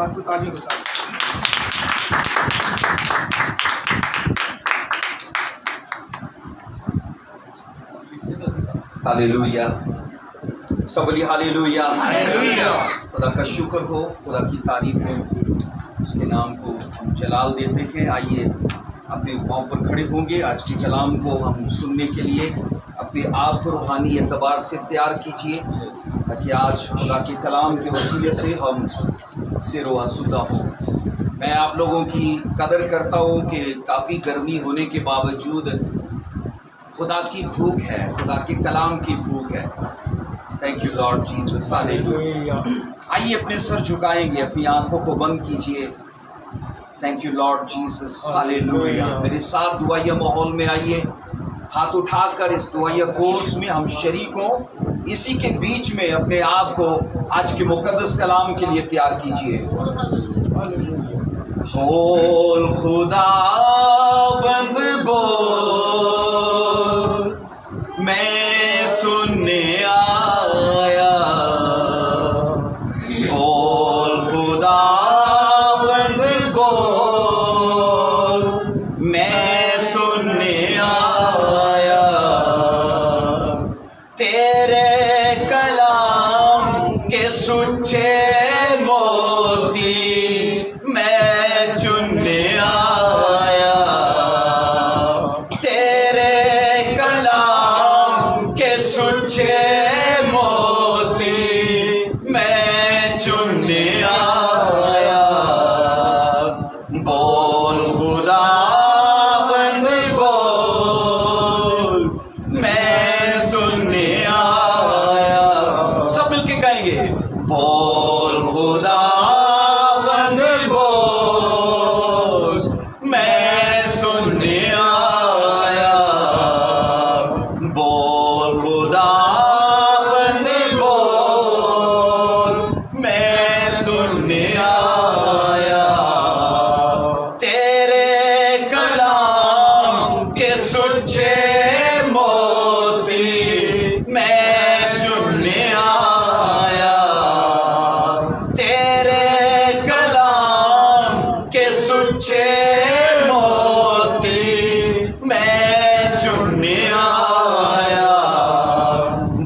बात को ताली बता। हालेलुया, सब बोलिए हालेलुया। खुदा का शुक्र हो, खुदा की तारीफ हो, उसके नाम को हम जलाल देते हैं। आइए अपने पाँव पर खड़े होंगे। आज के कलाम को हम सुनने के लिए अपने आप को रूहानी एतबार से तैयार कीजिए, ताकि आज खुदा के कलाम के वसीले से हम सिरो आसूदा हो। मैं आप लोगों की कदर करता हूँ कि काफ़ी गर्मी होने के बावजूद खुदा की भूख है, खुदा के कलाम की भूख है। Thank you Lord Jesus, hallelujah. आइए अपने सर झुकाएंगे, अपनी आंखों को बंद कीजिए। Thank you Lord Jesus, hallelujah. मेरे साथ दुआया माहौल में आइए, हाथ उठाकर इस दुआया कोर्स में हम शरीक हों। इसी के बीच में अपने आप को आज के मुकद्दस कलाम के लिए तैयार कीजिए। बोल खुदा बंद बोल, मैं सुनने आया। बोल खुदा बंद बोल, मैं सुनने आया। तेरे कलाम के सुच्चे मोती मैं चुनने आया। तेरे कलाम के सुच्चे मोती मैं चुनने आया। बोल खुदा बंद बोल, मैं सुनने आया। सब मिलके गाएंगे। बोल खुदा बंद बोल, मैं सुनने आया। बोल खुदा बंद बोल, मैं सुनने आया। तेरे कलाम के सुच्चे मोती मैं चुनने आया। तेरे कलाम के सुच्चे मोती मैं चुनने आया।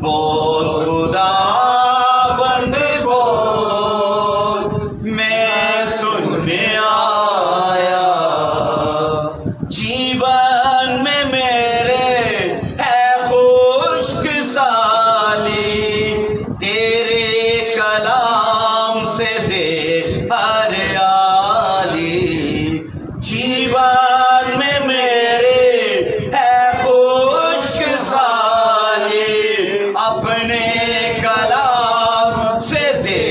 बोल खुदा बंद बोल, मैं सुनने आया। जीवन में मेरे है खुश्क साली, तेरे कलाम से दे हरियाली। जीवन में मेरे है खुश्क साली, अपने कलाम से दे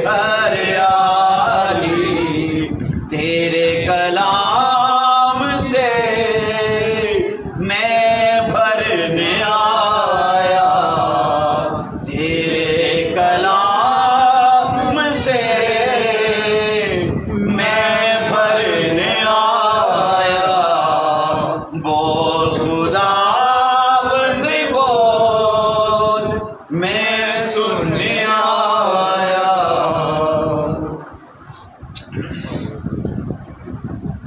हरियाली। तेरे कलाम से मैं भरने आया। तेरे कलाम से मैं भरने आया। बोल खुदा बंद बोल, मैं सुनने आया।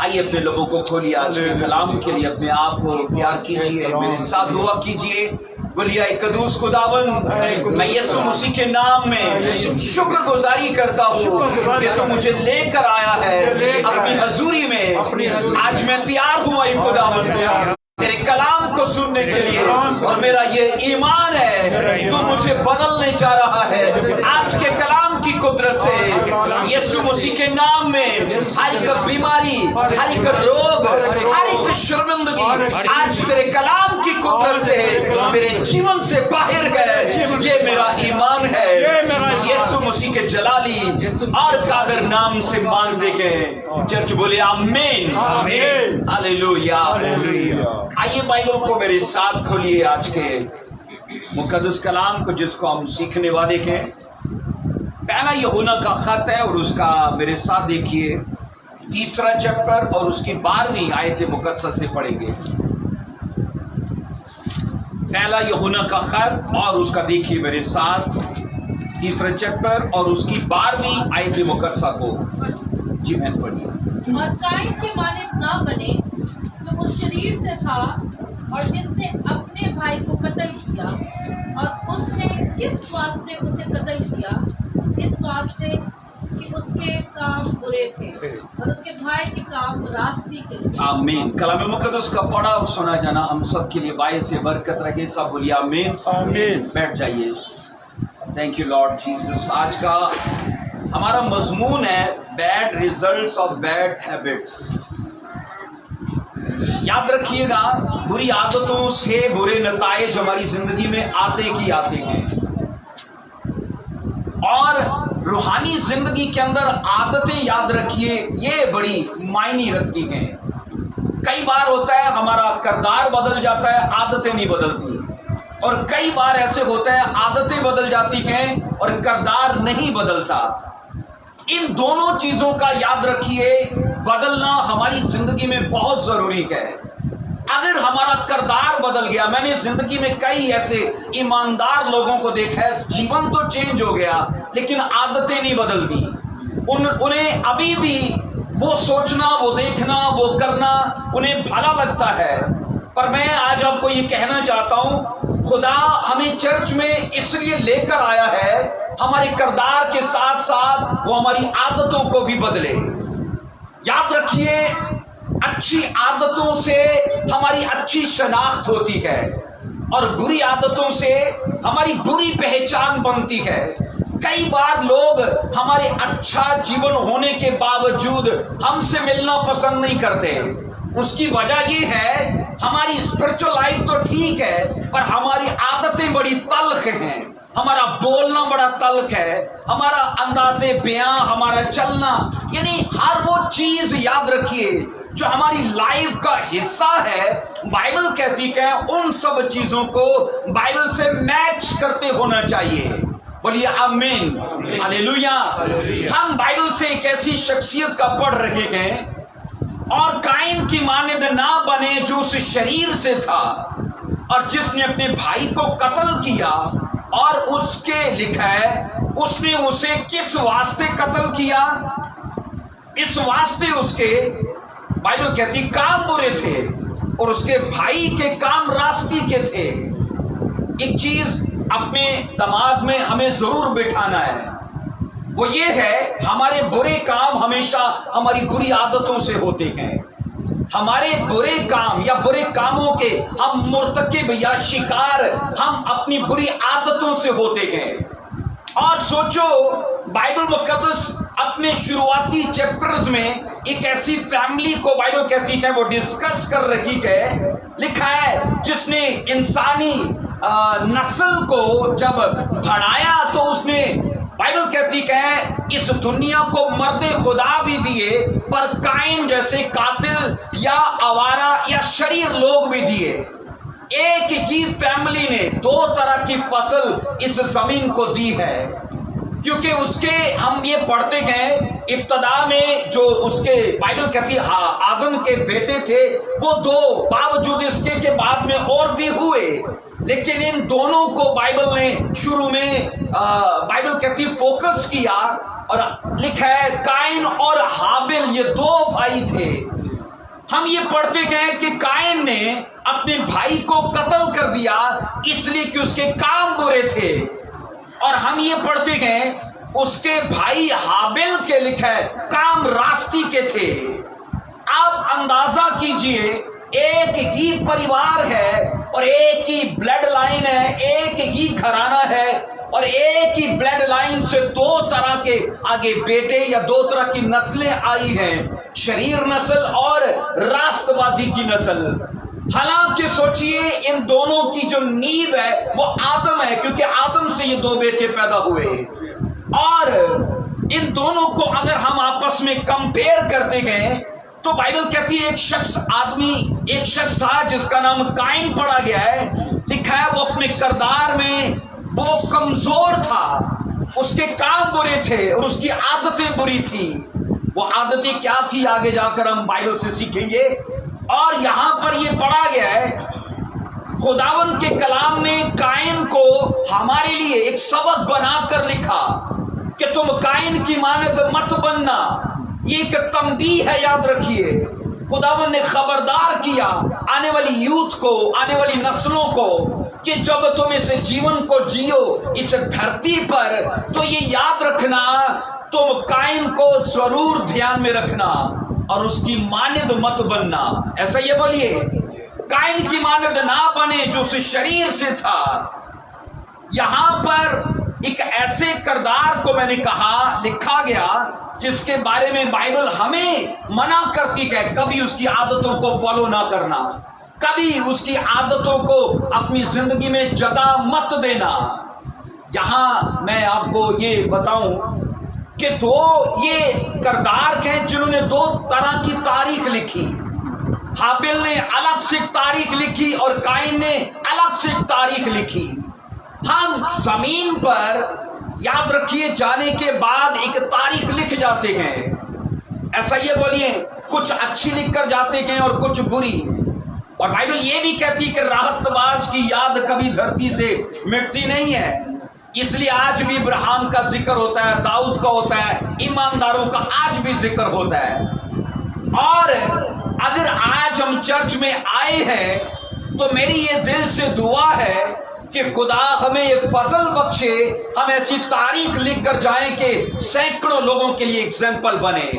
आइए अपने लोगों को खोलिए, आज के कलाम के लिए अपने आप को तैयार कीजिए। मेरे साथ दुआ कीजिए। बोलिए कदूस खुदावन, मैं यीशु मसीह के नाम में शुक्रगुजारी करता हूँ कि तू मुझे लेकर आया है अपनी हजूरी में। आज मैं तैयार हुआ खुदावन तेरे कलाम को सुनने के लिए, और मेरा ये ईमान है तू मुझे बदलने जा रहा है आज के कलाम की कुदरत से। यीशु मसीह के नाम में हर एक बीमारी, हर एक रोग, हर एक शर्मिंदगी आज तेरे कलाम की कुदरत से मेरे जीवन से बाहर है। ये मेरा ईमान है। यीशु मसीह के जलाली और कादर नाम से मांगते गए। चर्च बोले आमीन, हालेलुया। आइए बाइबल को मेरे साथ खोलिए, आज के मुकद्दस कलाम को जिसको हम सीखने वाले हैं। पहला यूहन्ना का खत है और उसका मेरे साथ देखिए 3रा चैप्टर और उसकी 12वीं आयत मुकद्दस से पढ़ेंगे। पहला यूहन्ना का खत और उसका देखिए मेरे साथ 3 चैप्टर और उसकी 12वीं आयत मुकद्दसा को जी बहन पढ़िए। और काइन के मालिक ना बने जो उस शरीर से था और जिसने अपने भाई को कत्ल किया, और उसने किस वास्ते उसे कत्ल किया? इस वास्ते कि उसके काम बुरे थे और उसके भाई के काम रास्ती के थे। आमीन। कलाम मुकद्दस का पढ़ा और सुना जाना हम सब के लिए बायस से बरकत रहे। सब बोलिए आमीन। आमीन। बैठ जाइए। Thank you Lord Jesus. आज का हमारा मजमून है bad results of bad habits. याद रखिएगा, बुरी आदतों से बुरे नताइज हमारी जिंदगी में आते ही आते हैं, और रूहानी जिंदगी के अंदर आदतें याद रखिए ये बड़ी मायने रखती हैं। कई बार होता है हमारा किरदार बदल जाता है, आदतें नहीं बदलती, और कई बार ऐसे होता है आदतें बदल जाती हैं और किरदार नहीं बदलता। इन दोनों चीजों का याद रखिए, बदलना हमारी जिंदगी में बहुत जरूरी है। अगर हमारा किरदार बदल गया, मैंने जिंदगी में कई ऐसे ईमानदार लोगों को देखा है, जीवन तो चेंज हो गया लेकिन आदतें नहीं बदलती। उन्हें अभी भी वो सोचना, वो देखना, वो करना उन्हें भला लगता है। पर मैं आज आपको ये कहना चाहता हूं, खुदा हमें चर्च में इसलिए लेकर आया है हमारे किरदार के साथ साथ वो हमारी आदतों को भी बदले। याद रखिए, अच्छी आदतों से हमारी अच्छी शनाख्त होती है और बुरी आदतों से हमारी बुरी पहचान बनती है। कई बार लोग हमारे अच्छा जीवन होने के बावजूद हमसे मिलना पसंद नहीं करते। उसकी वजह ये है, हमारी स्पिरिचुअल लाइफ तो ठीक है पर हमारी आदतें बड़ी तल्ख हैं, हमारा बोलना बड़ा तल्ख है, हमारा अंदाज़े बयां, हमारा चलना, यानी हर वो चीज याद रखिए जो हमारी लाइफ का हिस्सा है। बाइबल कहती है उन सब चीजों को बाइबल से मैच करते होना चाहिए। बोलिए आमीन, हालेलुया। हम बाइबल से एक ऐसी शख्सियत का पढ़ रहे हैं, और काइन की मानद ना बने जो उस शरीर से था और जिसने अपने भाई को कत्ल किया, और उसके लिखा है उसने उसे किस वास्ते कत्ल किया? इस वास्ते उसके, बाइबल कहती काम बुरे थे और उसके भाई के काम रास्ती के थे। एक चीज अपने दिमाग में हमें जरूर बिठाना है, वो ये है हमारे बुरे काम हमेशा हमारी बुरी आदतों से होते हैं। हमारे बुरे काम या बुरे कामों के हम मुर्तकिब या शिकार हम अपनी बुरी आदतों से होते हैं। और सोचो, बाइबल मुकद्दस अपने शुरुआती चैप्टर्स में एक ऐसी फैमिली को बाइबल कहती है वो डिस्कस कर रही है। लिखा है जिसने इंसानी नस्ल को जब बढ़ाया तो उसने, बाइबल कहती है इस दुनिया को मर्दे खुदा भी दिए पर काइन जैसे कातिल या आवारा या शरीर लोग भी दिए। एक ही फैमिली ने 2 तरह की फसल इस जमीन को दी है, क्योंकि उसके हम ये पढ़ते गए इब्तदा में जो उसके बाइबल कहती आदम के बेटे थे वो 2, बावजूद इसके के बाद में और भी हुए, लेकिन इन दोनों को बाइबल ने शुरू में बाइबल कहती फोकस किया। और लिखा है काइन और हाबिल ये 2 भाई थे। हम ये पढ़ते गए कि काइन ने अपने भाई को कत्ल कर दिया इसलिए कि उसके काम बुरे थे, और हम ये पढ़ते गए उसके भाई हाबिल के लिखा है काम रास्ती के थे। आप अंदाजा कीजिए, एक ही परिवार है और एक ही ब्लड लाइन है, एक ही घराना है, और एक ही ब्लड लाइन से 2 तरह के आगे बेटे या 2 तरह की नस्लें आई हैं, शरीर नस्ल और रास्तबाजी की नस्ल। हालांकि सोचिए इन दोनों की जो नींव है वो आदम है, क्योंकि आदम से ये 2 बेटे पैदा हुए। और इन दोनों को अगर हम आपस में कंपेयर करते गए तो बाइबल कहती है एक शख्स था जिसका नाम काइन पढ़ा गया है। लिखा है वो अपने किरदार में वो कमजोर था, उसके काम बुरे थे और उसकी आदतें बुरी थी। वो आदतें क्या थी आगे जाकर हम बाइबल से सीखेंगे। और यहां पर ये पढ़ा गया है खुदावन के कलाम में कायन को हमारे लिए एक सबक बना कर लिखा कि तुम कायन की मानद मत बनना। ये एक तंबीह है, याद रखिए। खुदावन ने खबरदार किया आने वाली यूथ को, आने वाली नस्लों को, कि जब तुम इस जीवन को जियो इस धरती पर, तो ये याद रखना तुम कायन को जरूर ध्यान में रखना और उसकी मानद मत बनना। ऐसा ये बोलिए, कायन की मानद ना बने जो उस शरीर से था। यहां पर एक ऐसे किरदार को मैंने कहा लिखा गया जिसके बारे में बाइबल हमें मना करती है, कभी उसकी आदतों को फॉलो ना करना, कभी उसकी आदतों को अपनी जिंदगी में जगह मत देना। यहां मैं आपको ये बताऊं कि दो ये किरदार हैं जिन्होंने दो तरह की तारीख लिखी। हाबिल ने अलग से तारीख लिखी और कायन ने अलग से तारीख लिखी। हम जमीन पर याद रखिए जाने के बाद एक तारीख लिख जाते हैं। ऐसा ये बोलिए, कुछ अच्छी लिख कर जाते हैं और कुछ बुरी। और बाइबल ये भी कहती है कि रास्तबाज की याद कभी धरती से मिटती नहीं है। इसलिए आज भी इब्राहिम का जिक्र होता है, दाऊद का होता है, ईमानदारों का आज भी जिक्र होता है। और अगर आज हम चर्च में आए हैं तो मेरी ये दिल से दुआ है कि खुदा हमें एक फजल बख्शे, हम ऐसी तारीख लिख कर जाएं कि सैकड़ों लोगों के लिए एग्जाम्पल बने।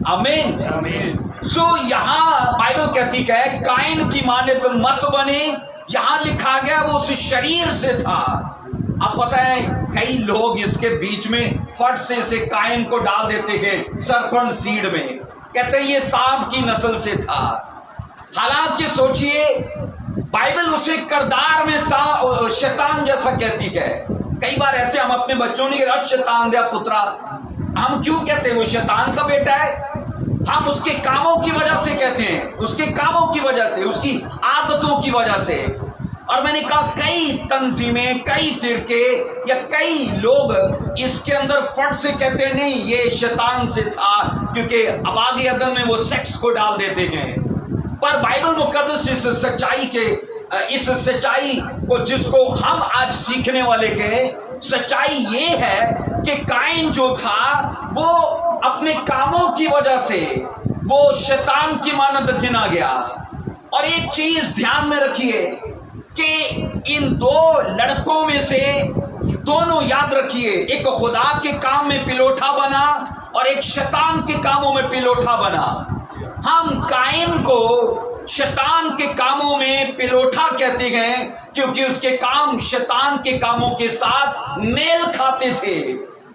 आमीन आमीन। सो यहाँ बाइबल कहती है कायन की मानद मत बने। यहाँ लिखा गया वो उस शरीर से था। अब पता है कई लोग इसके बीच में फट से कायन को डाल देते हैं सरपंच सीड में, कहते हैं ये सांप की नस्ल से था। हालांकि सोचिए बाइबल उसे किरदार में शैतान जैसा कहती है। कई बार ऐसे हम अपने बच्चों ने कहा शैतान दिया पुत्रा, हम क्यों कहते हैं वो शैतान का बेटा है? हम उसके कामों की वजह से कहते हैं, उसके कामों की वजह से, उसकी आदतों की वजह से। और मैंने कहा कई तंजीमें, कई फिरके या कई लोग इसके अंदर फट से कहते नहीं ये शैतान से था, क्योंकि अब आगे अदम में वो सेक्स को डाल देते हैं। पर बाइबल मुकद्दस इस सच्चाई को जिसको हम आज सीखने वाले के, सच्चाई ये है कि कायन जो था वो अपने कामों की वजह से वो शैतान की मानद गिना गया। और एक चीज ध्यान में रखिए कि इन दो लड़कों में से दोनों याद रखिए, एक खुदा के काम में पिलोठा बना और एक शैतान के कामों में पिलोठा बना। हम कायन को शैतान के कामों में पिलोठा कहते हैं क्योंकि उसके काम शैतान के कामों के साथ मेल खाते थे।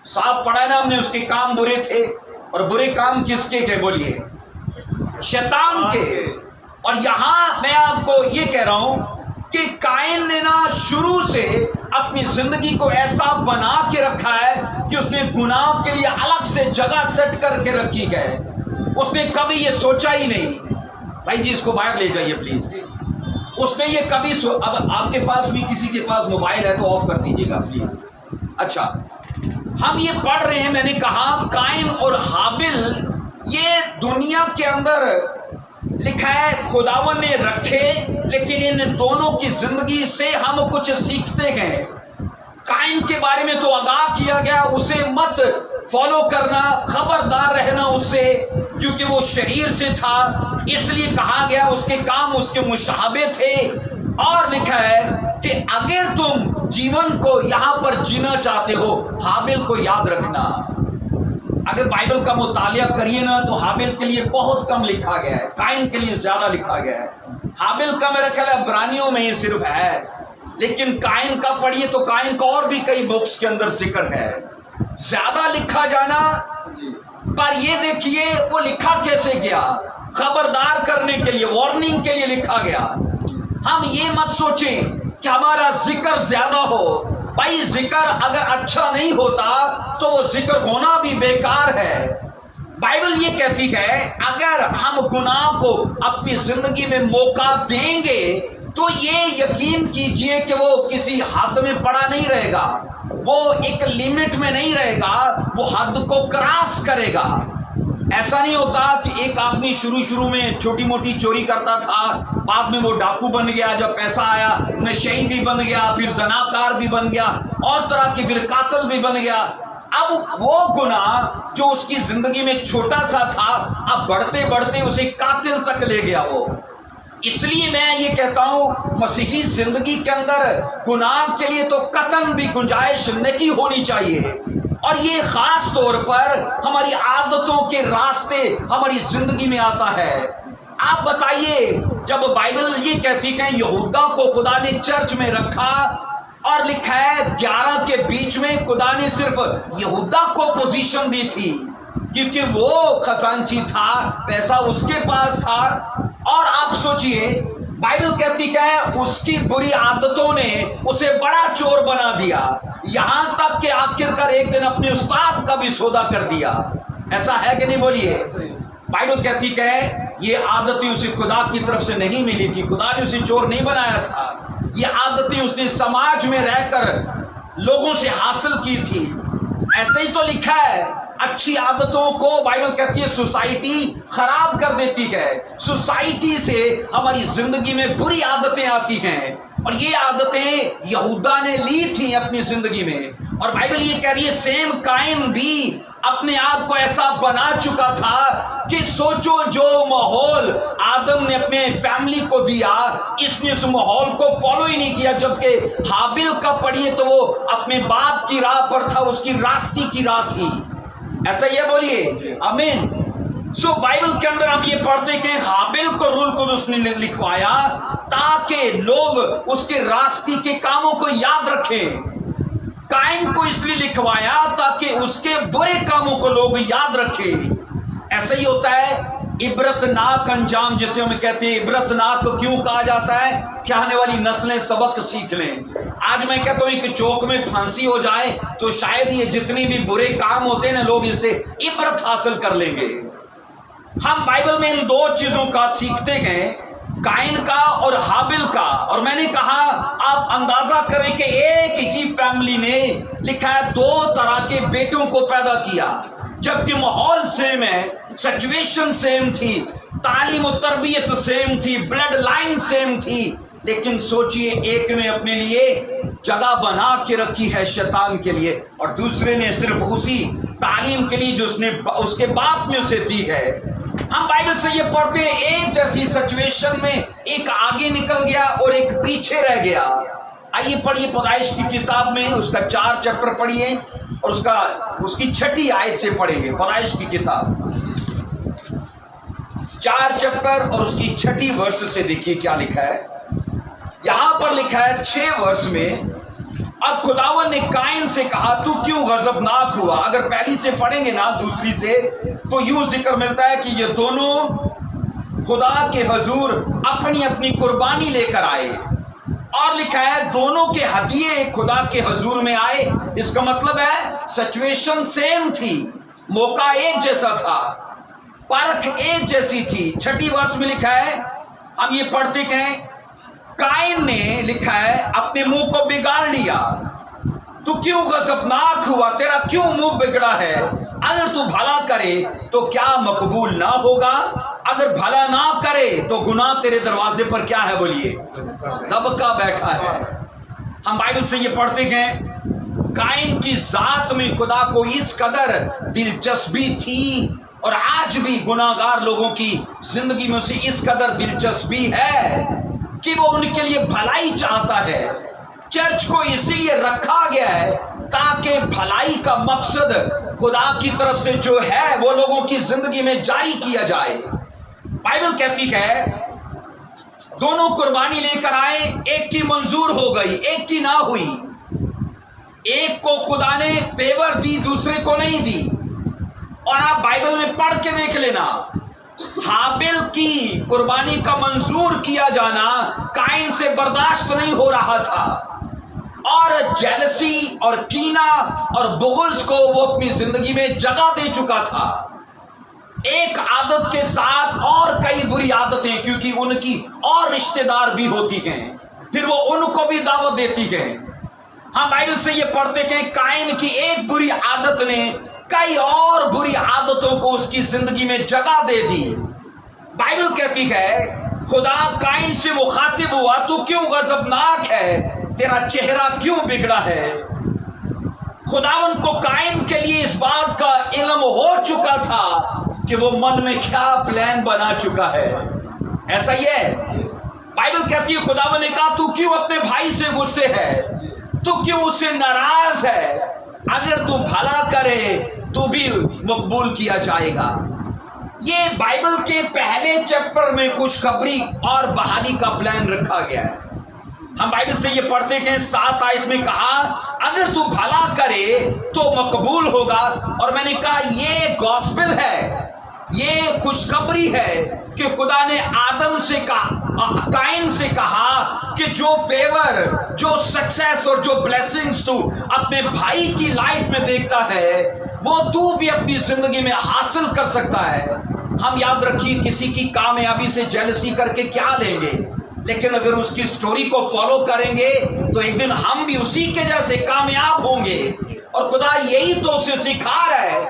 साफ पढ़ा ना हमने, उसके काम बुरे थे। और बुरे काम किसके थे बोलिए? शैतान के। और यहां मैं आपको ये कह रहा हूं कि कायन ने ना शुरू से अपनी जिंदगी को ऐसा बना के रखा है कि उसने गुनाह के लिए अलग से जगह सेट करके रखी है। उसने कभी ये सोचा ही नहीं, भाई जी इसको बाहर ले जाइए प्लीज। उसने ये कभी अब आपके पास भी किसी के पास मोबाइल है तो ऑफ कर दीजिएगा प्लीज। अच्छा, हम ये पढ़ रहे हैं, मैंने कहा कायन और हाबिल ये दुनिया के अंदर लिखा है खुदावन ने रखे, लेकिन इन दोनों की जिंदगी से हम कुछ सीखते गए। कायन के बारे में तो आगाह किया गया उसे मत फॉलो करना, खबरदार रहना उससे, क्योंकि वो शरीर से था। इसलिए कहा गया उसके काम उसके मुशाबे थे। और लिखा है कि अगर तुम जीवन को यहां पर जीना चाहते हो, हाबिल को याद रखना। अगर बाइबल का मुतालिया करिए ना तो हाबिल के लिए बहुत कम लिखा गया है, कायन के लिए ज्यादा लिखा गया है। हाबिल का मेरा ख्याल है इब्रानियों में ही सिर्फ है, लेकिन कायन का पढ़िए तो कायन का और भी कई बुक्स के अंदर जिक्र है, ज्यादा लिखा जाना। पर ये देखिए वो लिखा कैसे गया, खबरदार करने के लिए, वार्निंग के लिए लिखा गया। हम ये मत सोचें कि हमारा जिक्र ज्यादा हो। भाई जिक्र अगर अच्छा नहीं होता तो वो जिक्र होना भी बेकार है। बाइबल ये कहती है अगर हम गुनाह को अपनी जिंदगी में मौका देंगे तो ये यकीन कीजिए कि वो किसी हद में पड़ा नहीं रहेगा, वो एक लिमिट में नहीं रहेगा, वो हद को क्रॉस करेगा। ایسا نہیں ہوتا کہ ایک آدمی شروع میں چھوٹی موٹی چوری کرتا تھا، بعد میں وہ ڈاکو بن گیا، جب پیسہ آیا نشئی بھی بن گیا، پھر زناکار بھی بن گیا، اور طرح کی پھر قاتل بھی بن گیا۔ اب وہ گناہ جو اس کی زندگی میں چھوٹا سا تھا، اب بڑھتے بڑھتے اسے قاتل تک لے گیا وہ۔ اس لیے میں یہ کہتا ہوں مسیحی زندگی کے اندر گناہ کے لیے تو قطعاً بھی گنجائش نہیں ہونی چاہیے، اور یہ خاص طور پر ہماری عادتوں کے راستے ہماری زندگی میں آتا ہے۔ آپ بتائیے، جب بائبل یہ کہتی کہ یہودا کو خدا نے چرچ میں رکھا اور لکھا ہے 11 کے بیچ میں خدا نے صرف یہودا کو پوزیشن دی تھی کیونکہ وہ خزانچی تھا، پیسہ اس کے پاس تھا۔ اور آپ سوچئے بائبل کہتی کہ اس کی بری عادتوں نے اسے بڑا چور بنا دیا، یہاں تک کہ آخرکار ایک دن اپنے استاد کا بھی سودا کر دیا۔ ایسا ہے کہ نہیں؟ بولیے۔ بائبل کہتی کہ یہ عادتیں اسے خدا کی طرف سے نہیں ملی تھی، خدا نے اسے چور نہیں بنایا تھا، یہ عادتیں اس نے سماج میں رہ کر لوگوں سے حاصل کی تھی۔ ایسے ہی تو لکھا ہے، اچھی عادتوں کو بائبل کہتی ہے سوسائٹی خراب کر دیتی ہے، سوسائٹی سے ہماری زندگی میں بری عادتیں آتی ہیں، اور یہ عادتیں یہودا نے لی تھی اپنی زندگی میں۔ اور بائبل یہ کہہ رہی ہے سیم قائن بھی اپنے آپ کو ایسا بنا چکا تھا کہ سوچو جو ماحول آدم نے اپنے فیملی کو دیا، اس نے اس ماحول کو فالو ہی نہیں کیا، جبکہ حابیل کا پڑھیے تو وہ اپنے باپ کی راہ پر تھا، اس کی راستی کی راہ تھی۔ ایسا یہ بولیے آمین۔ سو بائبل کے اندر ہم یہ پڑھتے کہ حابیل کو روح القدس نے لکھوایا تاکہ لوگ اس کے راستی کے کاموں کو یاد رکھیں۔ قائن کو اس لیے لکھوایا تاکہ اس کے برے کاموں کو لوگ یاد رکھیں۔ ایسا ہی ہوتا ہے عبرتناک انجام، جسے ہم کہتے ہیں عبرتناک کیوں کہا جاتا ہے کہ آنے والی نسلیں سبق سیکھ لیں۔ آج میں کہتا ہوں کہ چوک میں پھانسی ہو جائے تو شاید یہ جتنی بھی برے کام ہوتے ہیں نا، لوگ اس سے عبرت حاصل کر لیں گے۔ ہم بائبل میں ان دو چیزوں کا سیکھتے گئے، قائن کا اور حابیل کا، اور میں نے کہا آپ اندازہ کریں کہ ایک ہی فیملی نے لکھا ہے 2 طرح کے بیٹوں کو پیدا کیا، جبکہ ماحول سیم ہے، سچویشن سیم تھی، تعلیم و تربیت سیم تھی، بلڈ لائن سیم تھی، لیکن سوچئے ایک نے اپنے لیے جگہ بنا کے رکھی ہے شیطان کے لیے، اور دوسرے نے صرف اسی تعلیم کے لیے جو اس نے اس کے باپ میں اسے دی ہے۔ ہم بائبل سے یہ پڑھتے ہیں ایک جیسی سچویشن میں ایک آگے نکل گیا اور ایک پیچھے رہ گیا۔ آئیے پڑھیے پیدائش کی کتاب میں اس کا 4 چیپٹر پڑھیے اور اس کی 6 آیت سے پڑھیں گے۔ پیدائش کی کتاب 4 چیپٹر اور اس کی 6 ورس سے دیکھیے کیا لکھا ہے۔ یہاں پر لکھا ہے 6 ورس میں، اب خداوند نے قائن سے کہا تو کیوں غضبناک ہوا؟ اگر پہلی سے پڑھیں گے نا دوسری سے تو یوں ذکر ملتا ہے کہ یہ دونوں خدا کے حضور اپنی اپنی قربانی لے کر آئے، اور لکھا ہے دونوں کے ہدیے خدا کے حضور میں آئے۔ اس کا مطلب ہے سچویشن سیم تھی، موقع ایک جیسا تھا، پرکھ ایک جیسی تھی۔ 6 ورس میں لکھا ہے، ہم یہ پڑھتے کہ قائن نے لکھا ہے اپنے منہ کو بگاڑ لیا، تو کیوں غضبناک ہوا؟ تیرا کیوں منہ بگڑا ہے؟ اگر تو بھلا کرے تو کیا مقبول نہ ہوگا؟ اگر بھلا نہ کرے تو گناہ تیرے دروازے پر کیا ہے؟ بولیے دبکا بیٹھا ہے۔ ہم بائبل سے یہ پڑھتے ہیں قائن کی ذات میں خدا کو اس قدر دلچسپی تھی، اور آج بھی گناہگار لوگوں کی زندگی میں اسے اس قدر دلچسپی ہے کہ وہ ان کے لیے بھلائی چاہتا ہے۔ چرچ کو اسی لیے رکھا گیا ہے تاکہ بھلائی کا مقصد خدا کی طرف سے جو ہے وہ لوگوں کی زندگی میں جاری کیا جائے۔ بائبل کہتی ہے دونوں قربانی لے کر آئے، ایک کی منظور ہو گئی، ایک کی نہ ہوئی، ایک کو خدا نے فیور دی، دوسرے کو نہیں دی۔ اور آپ بائبل میں پڑھ کے دیکھ لینا، حابیل کی قربانی کا منظور کیا جانا قائن سے برداشت نہیں ہو رہا تھا، اور جیلسی اور کینہ اور بغض کو وہ اپنی زندگی میں جگہ دے چکا تھا، ایک عادت کے ساتھ اور کئی بری عادتیں، کیونکہ ان کی اور رشتہ دار بھی ہوتی ہیں، پھر وہ ان کو بھی دعوت دیتی ہیں۔ ہم بائبل سے یہ پڑھتے کہ قائن کی ایک بری عادت نے कई और बुरी आदतों को उसकी जिंदगी में जगह दे दी। बाइबल कहती है खुदा काइन से मुखातिब हुआ, तू क्यों गजबनाक है, तेरा चेहरा क्यों बिगड़ा है। खुदावन को काइन के लिए इस बात का इल्म हो चुका था कि वो मन में क्या प्लान बना चुका है। ऐसा ही है, बाइबल कहती है खुदावन ने कहा तू क्यों अपने भाई से गुस्से है, तू क्यों उससे नाराज है, अगर तू भला करे तो भी मकबूल किया जाएगा। ये बाइबल के पहले चैप्टर में खुशखबरी और बहाली का प्लान रखा गया है। हम बाइबल से ये पढ़ते हैं 7 आयत में कहा अगर तू भला करे तो मकबूल होगा। और मैंने कहा ये गॉस्पेल है, ये खुशखबरी है कि खुदा ने आदम से कहा, काइन से कहा कि जो फेवर, जो सक्सेस और जो ब्लेसिंग्स तू अपने भाई की लाइफ में देखता है वो तू भी अपनी जिंदगी में हासिल कर सकता है। हम याद रखिए किसी की कामयाबी से जेलसी करके क्या लेंगे, लेकिन अगर उसकी स्टोरी को फॉलो करेंगे तो एक दिन हम भी उसी के जैसे कामयाब होंगे। और खुदा यही तो उसे सिखा रहा है,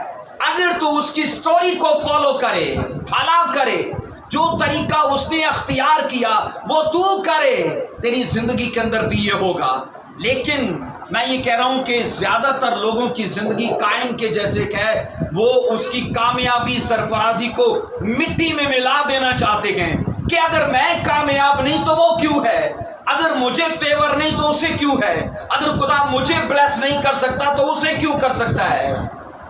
अगर तू उसकी स्टोरी को फॉलो करे, भला करे, जो तरीका उसने अख्तियार किया वो तू करे, तेरी जिंदगी के अंदर भी ये होगा। लेकिन मैं ये कह रहा हूं कि ज्यादातर लोगों की जिंदगी काइन के जैसे है, वो उसकी कामयाबी सरफराजी को मिट्टी में मिला देना चाहते हैं कि अगर मैं कामयाब नहीं तो वो क्यों है, अगर मुझे फेवर नहीं तो उसे क्यों है, अगर खुदा मुझे ब्लेस नहीं कर सकता तो उसे क्यों कर सकता है।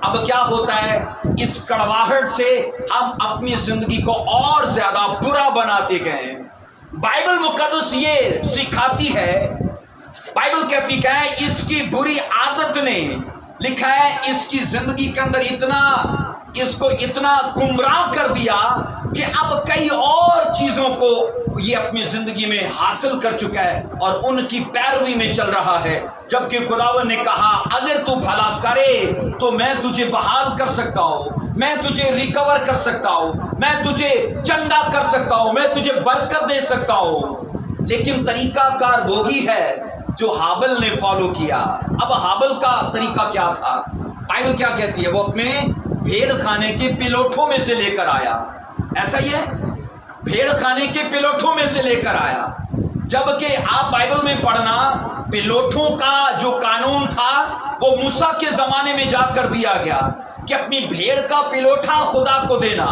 अब क्या होता है, इस कड़वाहट से हम अपनी जिंदगी को और ज्यादा बुरा बनाते गए। बाइबल मुकद्दस ये सिखाती है, बाइबल कहती है इसकी बुरी आदत ने लिखा है इसकी जिंदगी के अंदर इसको इतना गुमराह कर दिया कि अब कई और चीजों को ये अपनी जिंदगी में हासिल कर चुका है और उनकी पैरवी में चल रहा है। जबकि खुदावन ने कहा अगर तू भला करे तो मैं तुझे बहाल कर सकता हूँ, मैं तुझे रिकवर कर सकता हूँ, मैं तुझे चंदा कर सकता हूँ, मैं तुझे बरकत दे सकता हूँ। लेकिन तरीकाकार वो ही है जो हाबिल ने फॉलो किया। अब हाबिल का तरीका क्या था, बाइबल क्या कहती है, वो अपने भेड़ खाने के पिलोठों में से लेकर आया। ऐसा ही है, भेड़ खाने के पिलोठों में से लेकर आया। जबकि आप बाइबल में पढ़ना, पिलोठों का जो कानून था वो मूसा के जमाने में जाकर दिया गया कि अपनी भेड़ का पिलोठा खुदा को देना,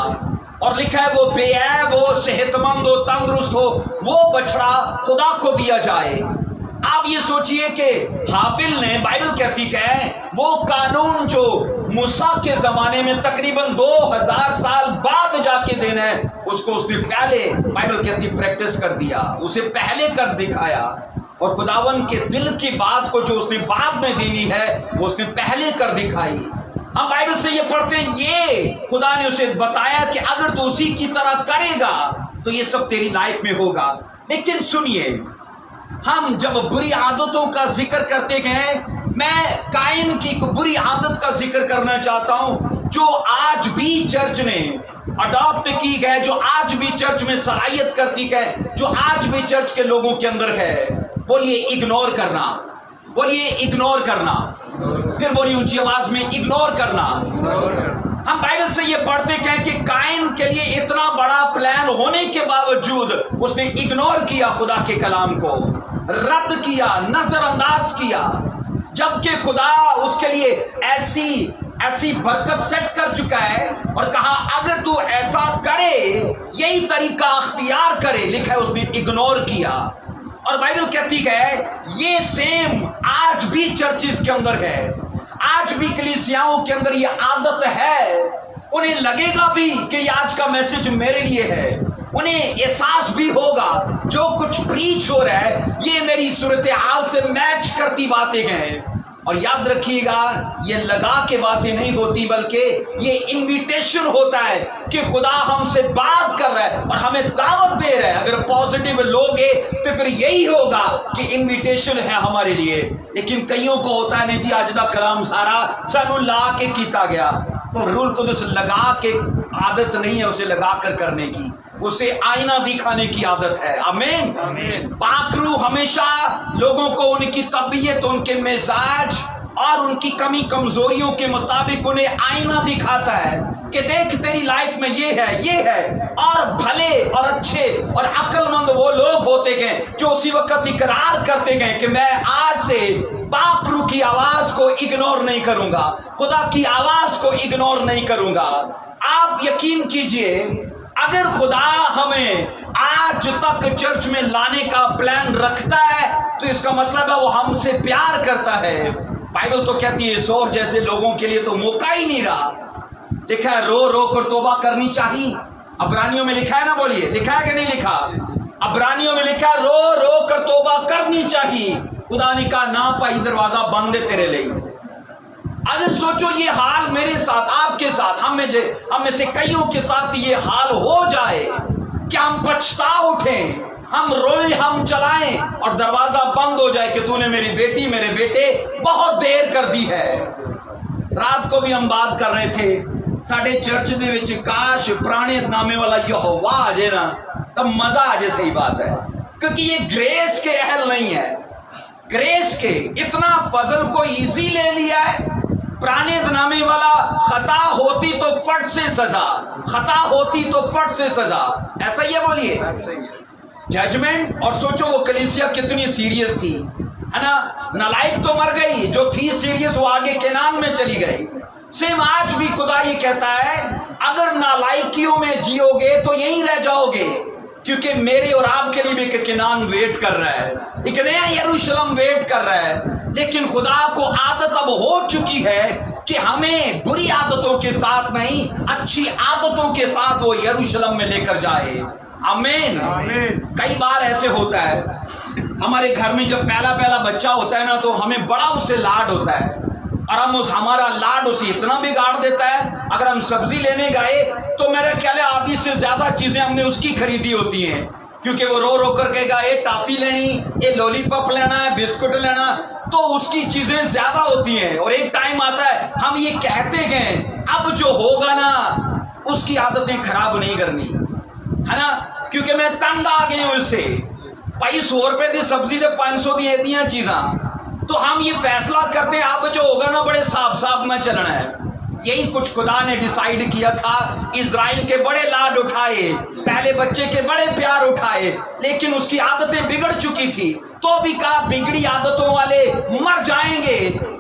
और लिखा है वो बेऐब हो, सेहतमंद हो, तंदुरुस्त हो, वो बछड़ा खुदा को दिया जाए। आप ये सोचिए कि हाबिल ने, बाइबल कहती है वो कानून जो मूसा के जमाने में तकरीबन 2000 साल बाद जाके देना है, उसको उसने पहले, बाइबल कहती प्रैक्टिस कर दिया, उसे पहले कर दिखाया। और खुदावन के दिल की बात को जो उसने बाद में देनी है वो उसने पहले कर दिखाई। हम बाइबल से ये पढ़ते हैं, ये खुदा ने उसे बताया कि अगर तू उसी की तरह करेगा तो ये सब तेरी लाइफ में होगा। लेकिन सुनिए, हम जब बुरी आदतों का जिक्र करते हैं, मैं काइन की एक बुरी आदत का जिक्र करना चाहता हूं जो आज भी चर्च ने अडॉप्ट की है, जो आज भी चर्च में सलाहियत करती है, जो आज भी चर्च के लोगों के अंदर है। बोलिए इग्नोर करना, बोलिए इग्नोर करना, फिर बोलिए ऊंची आवाज में इग्नोर करना। हम बाइबल से ये पढ़ते हैं कि काइन के लिए इतना बड़ा प्लान होने के बावजूद उसने इग्नोर किया, खुदा के कलाम को रद्द किया, नजरअंदाज किया, जबकि खुदा उसके लिए ऐसी बरकत सेट कर चुका है और कहा अगर तू ऐसा करे, यही तरीका अख्तियार करे। लिखा है उसने इग्नोर किया। और बाइबल कहती है ये सेम आज भी चर्चिस के अंदर है, आज भी कलीसियाओं के अंदर ये आदत है। उन्हें लगेगा भी कि ये आज का मैसेज मेरे लिए है, उन्हें एहसास भी होगा जो कुछ प्रीच हो रहा है ये मेरी सूरत हाल से मैच करती बातें हैं। और याद रखिएगा, ये लगा के बातें नहीं होती, बल्कि ये इनविटेशन होता है कि खुदा हमसे बात कर रहा है और हमें दावत दे रहा है। अगर पॉजिटिव लोगे तो फिर यही होगा कि इनविटेशन है हमारे लिए। लेकिन कईयों को होता है नहीं जी, आज दा कलाम सारा सानू ला के कीता गया। रूल को तो लगा के आदत नहीं है, उसे लगा कर करने की, उसे आईना दिखाने की आदत है। आमीन, आमीन। पाक रूह हमेशा लोगों को उनकी तबीयत, उनके मिजाज اور ان کی کمی کمزوریوں کے مطابق انہیں آئینہ دکھاتا ہے کہ دیکھ تیری لائف میں یہ ہے اور بھلے اور اچھے اور عقل مند وہ لوگ ہوتے گئے جو اسی وقت اقرار کرتے گئے کہ میں آج سے پاک روح کی آواز کو اگنور نہیں کروں گا، خدا کی آواز کو اگنور نہیں کروں گا۔ آپ یقین کیجئے اگر خدا ہمیں آج تک چرچ میں لانے کا پلان رکھتا ہے تو اس کا مطلب ہے وہ ہم سے پیار کرتا ہے۔ بائبل تو کہتی ہے سور جیسے لوگوں کے لیے تو موقع ہی نہیں رہا۔ لکھا ہے رو رو کر توبہ کرنی چاہیے، عبرانیوں میں لکھا ہے نا، بولیے لکھا ہے کہ نہیں لکھا؟ عبرانیوں میں لکھا ہے رو رو کر توبہ کرنی چاہیے، خدا نے کہا نہ پائی دروازہ بند ہے تیرے لیے۔ اگر سوچو یہ حال میرے ساتھ، آپ کے ساتھ، ہم میں سے کئیوں کے ساتھ یہ حال ہو جائے کہ ہم پچھتا اٹھیں، ہم روئیں، ہم چلائیں اور دروازہ بند ہو جائے کہ تو نے میری بیٹی میرے بیٹے بہت دیر کر دی ہے۔ رات کو بھی ہم بات کر رہے تھے ساڈے چرچ دے وچ کاش پرانے نامے والا یہوہ آ جائے نا تب مزہ آ جائے۔ صحیح بات ہے، کیونکہ یہ گریس کے اہل نہیں ہے، گریس کے اتنا فضل کو ایزی لے لیا ہے۔ پرانے نامے والا خطا ہوتی تو فٹ سے سزا، خطا ہوتی تو فٹ سے سزا، ایسا ہی ہے، بولیے ججمنٹ۔ اور سوچو وہ کلیسیا کتنی سیریس تھی، ہے نا، نالائق تو مر گئی، جو تھی سیریس وہ آگے کینان میں چلی گئی۔ سیم آج بھی خدا یہ کہتا ہے اگر نالائکیوں میں جیو گے تو یہیں رہ جاؤ گے، کیونکہ میرے اور آپ کے لیے بھی ایک کینان ویٹ کر رہا ہے، ایک نیا یروشلم ویٹ کر رہا ہے۔ لیکن خدا کو عادت اب ہو چکی ہے کہ ہمیں بری عادتوں کے ساتھ نہیں، اچھی عادتوں کے ساتھ وہ یروشلم میں لے کر جائے۔ آمین۔ کئی بار ایسے ہوتا ہے ہمارے گھر میں جب پہلا بچہ ہوتا ہے نا تو ہمیں بڑا اس سے لاڈ ہوتا ہے، اور ہم ہمارا لاڈ اسے اتنا بگاڑ دیتا ہے۔ اگر ہم سبزی لینے گئے تو میرا خیال ہے آدھی سے زیادہ چیزیں ہم نے اس کی خریدی ہوتی ہیں، کیونکہ وہ رو رو کر کے گا یہ ٹافی لینی، یہ لولی پاپ لینا ہے، بسکٹ لینا، تو اس کی چیزیں زیادہ ہوتی ہیں۔ اور ایک ٹائم آتا ہے ہم یہ کہتے گئے اب جو ہوگا نا اس کی عادتیں خراب نہیں کرنی، ہے نا، کیونکہ میں تنگ آ گئی ہوں اس سے۔ بھائی 100 روپے دی سبزی دے 500 دی ایدیاں چیزاں، تو ہم یہ فیصلہ کرتے ہیں اب جو ہوگا نا بڑے صاف میں چلنا ہے۔ یہی کچھ خدا نے ڈیسائیڈ کیا تھا۔ اسرائیل کے بڑے لاڈ اٹھائے، پہلے بچے کے بڑے پیار اٹھائے، لیکن اس کی عادتیں بگڑ چکی تھی، تو بھی کہا بگڑی عادتوں والے مر جائیں گے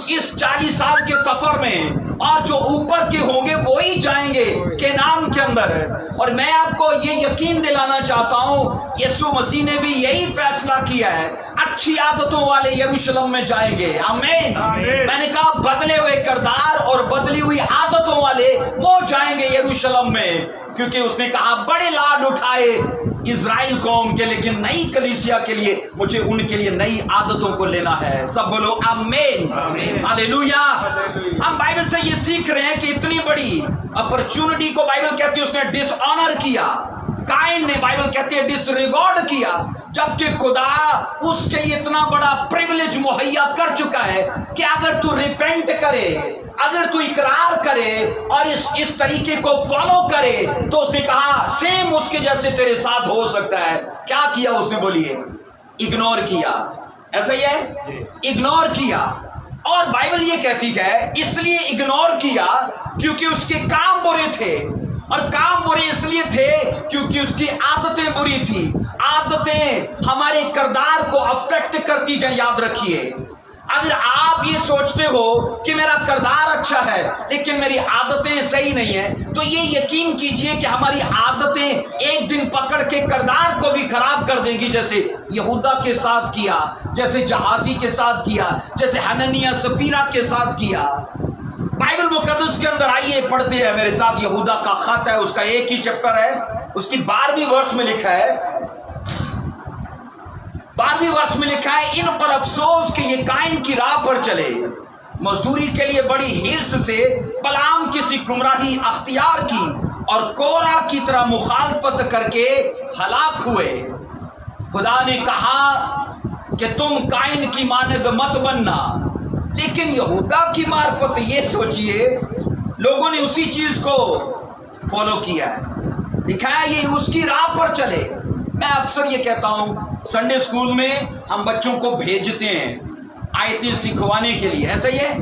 اس 40 سال کے سفر میں، اور جو اوپر کے ہوں گے وہی جائیں گے کینان کے اندر۔ اور میں آپ کو یہ یقین دلانا چاہتا ہوں یسوع مسیح نے بھی یہی فیصلہ کیا ہے، اچھی عادتوں والے یروشلم میں جائیں گے۔ آمین۔ میں نے کہا بدلے ہوئے کردار اور بدلی ہوئی عادتوں والے وہ جائیں گے یروشلم میں، کیونکہ اس نے کہا بڑے لاڈ اٹھائے اسرائیل قوم کے، لیکن نئی کلیسیا کے لیے مجھے ان کے لیے نئی عادتوں کو لینا ہے۔ سب بولو آمین، ہاللیلویا۔ ہم بائبل سے یہ سیکھ رہے ہیں کہ اتنی بڑی اپرچونٹی کو بائبل کہتی ہے اس نے ڈس آنر کیا، کائن نے بائبل کہتی ہے ڈس ریگارڈ کیا، جبکہ خدا اس کے لیے اتنا بڑا پریویلیج مہیا کر چکا ہے کہ اگر تو ریپینٹ کرے، اگر تو اقرار کرے اور اس طریقے کو فالو کرے تو اس نے کہا سیم اس کے جیسے تیرے ساتھ ہو سکتا ہے۔ کیا کیا اس نے؟ بولیے اگنور کیا۔ ایسا ہی ہے، اگنور کیا۔ اور بائبل یہ کہتی ہے اس لیے اگنور کیا کیونکہ اس کے کام برے تھے، اور کام برے اس لیے تھے کیونکہ اس کی عادتیں بری تھی۔ عادتیں ہمارے کردار کو افیکٹ کرتی ہیں، یاد رکھیے۔ اگر آپ یہ سوچتے ہو کہ میرا کردار اچھا ہے لیکن میری عادتیں صحیح نہیں ہیں، تو یہ یقین کیجئے کہ ہماری عادتیں ایک دن پکڑ کے کردار کو بھی خراب کر دیں گی، جیسے یہودا کے ساتھ کیا، جیسے جہازی کے ساتھ کیا، جیسے حننیہ سفیرہ کے ساتھ کیا۔ بائبل مقدس کے اندر آئیے پڑھتے ہیں میرے ساتھ، یہودا کا خط ہے، اس کا ایک ہی چیپٹر ہے، اس کی 12ویں ورس میں لکھا ہے، 12ویں ورس میں لکھا ہے ان پر افسوس کہ یہ قائن کی راہ پر چلے، مزدوری کے لیے بڑی حرص سے بلعام کسی گمراہی اختیار کی اور کورہ کی طرح مخالفت کر کے ہلاک ہوئے۔ خدا نے کہا کہ تم قائن کی مانند مت بننا، لیکن یہودا کی معرفت یہ سوچئے لوگوں نے اسی چیز کو فالو کیا ہے، لکھا ہے یہ اس کی راہ پر چلے۔ میں اکثر یہ کہتا ہوں سنڈے اسکول میں ہم بچوں کو بھیجتے ہیں، आयतें सिखवाने के लिए, ऐसा ही है।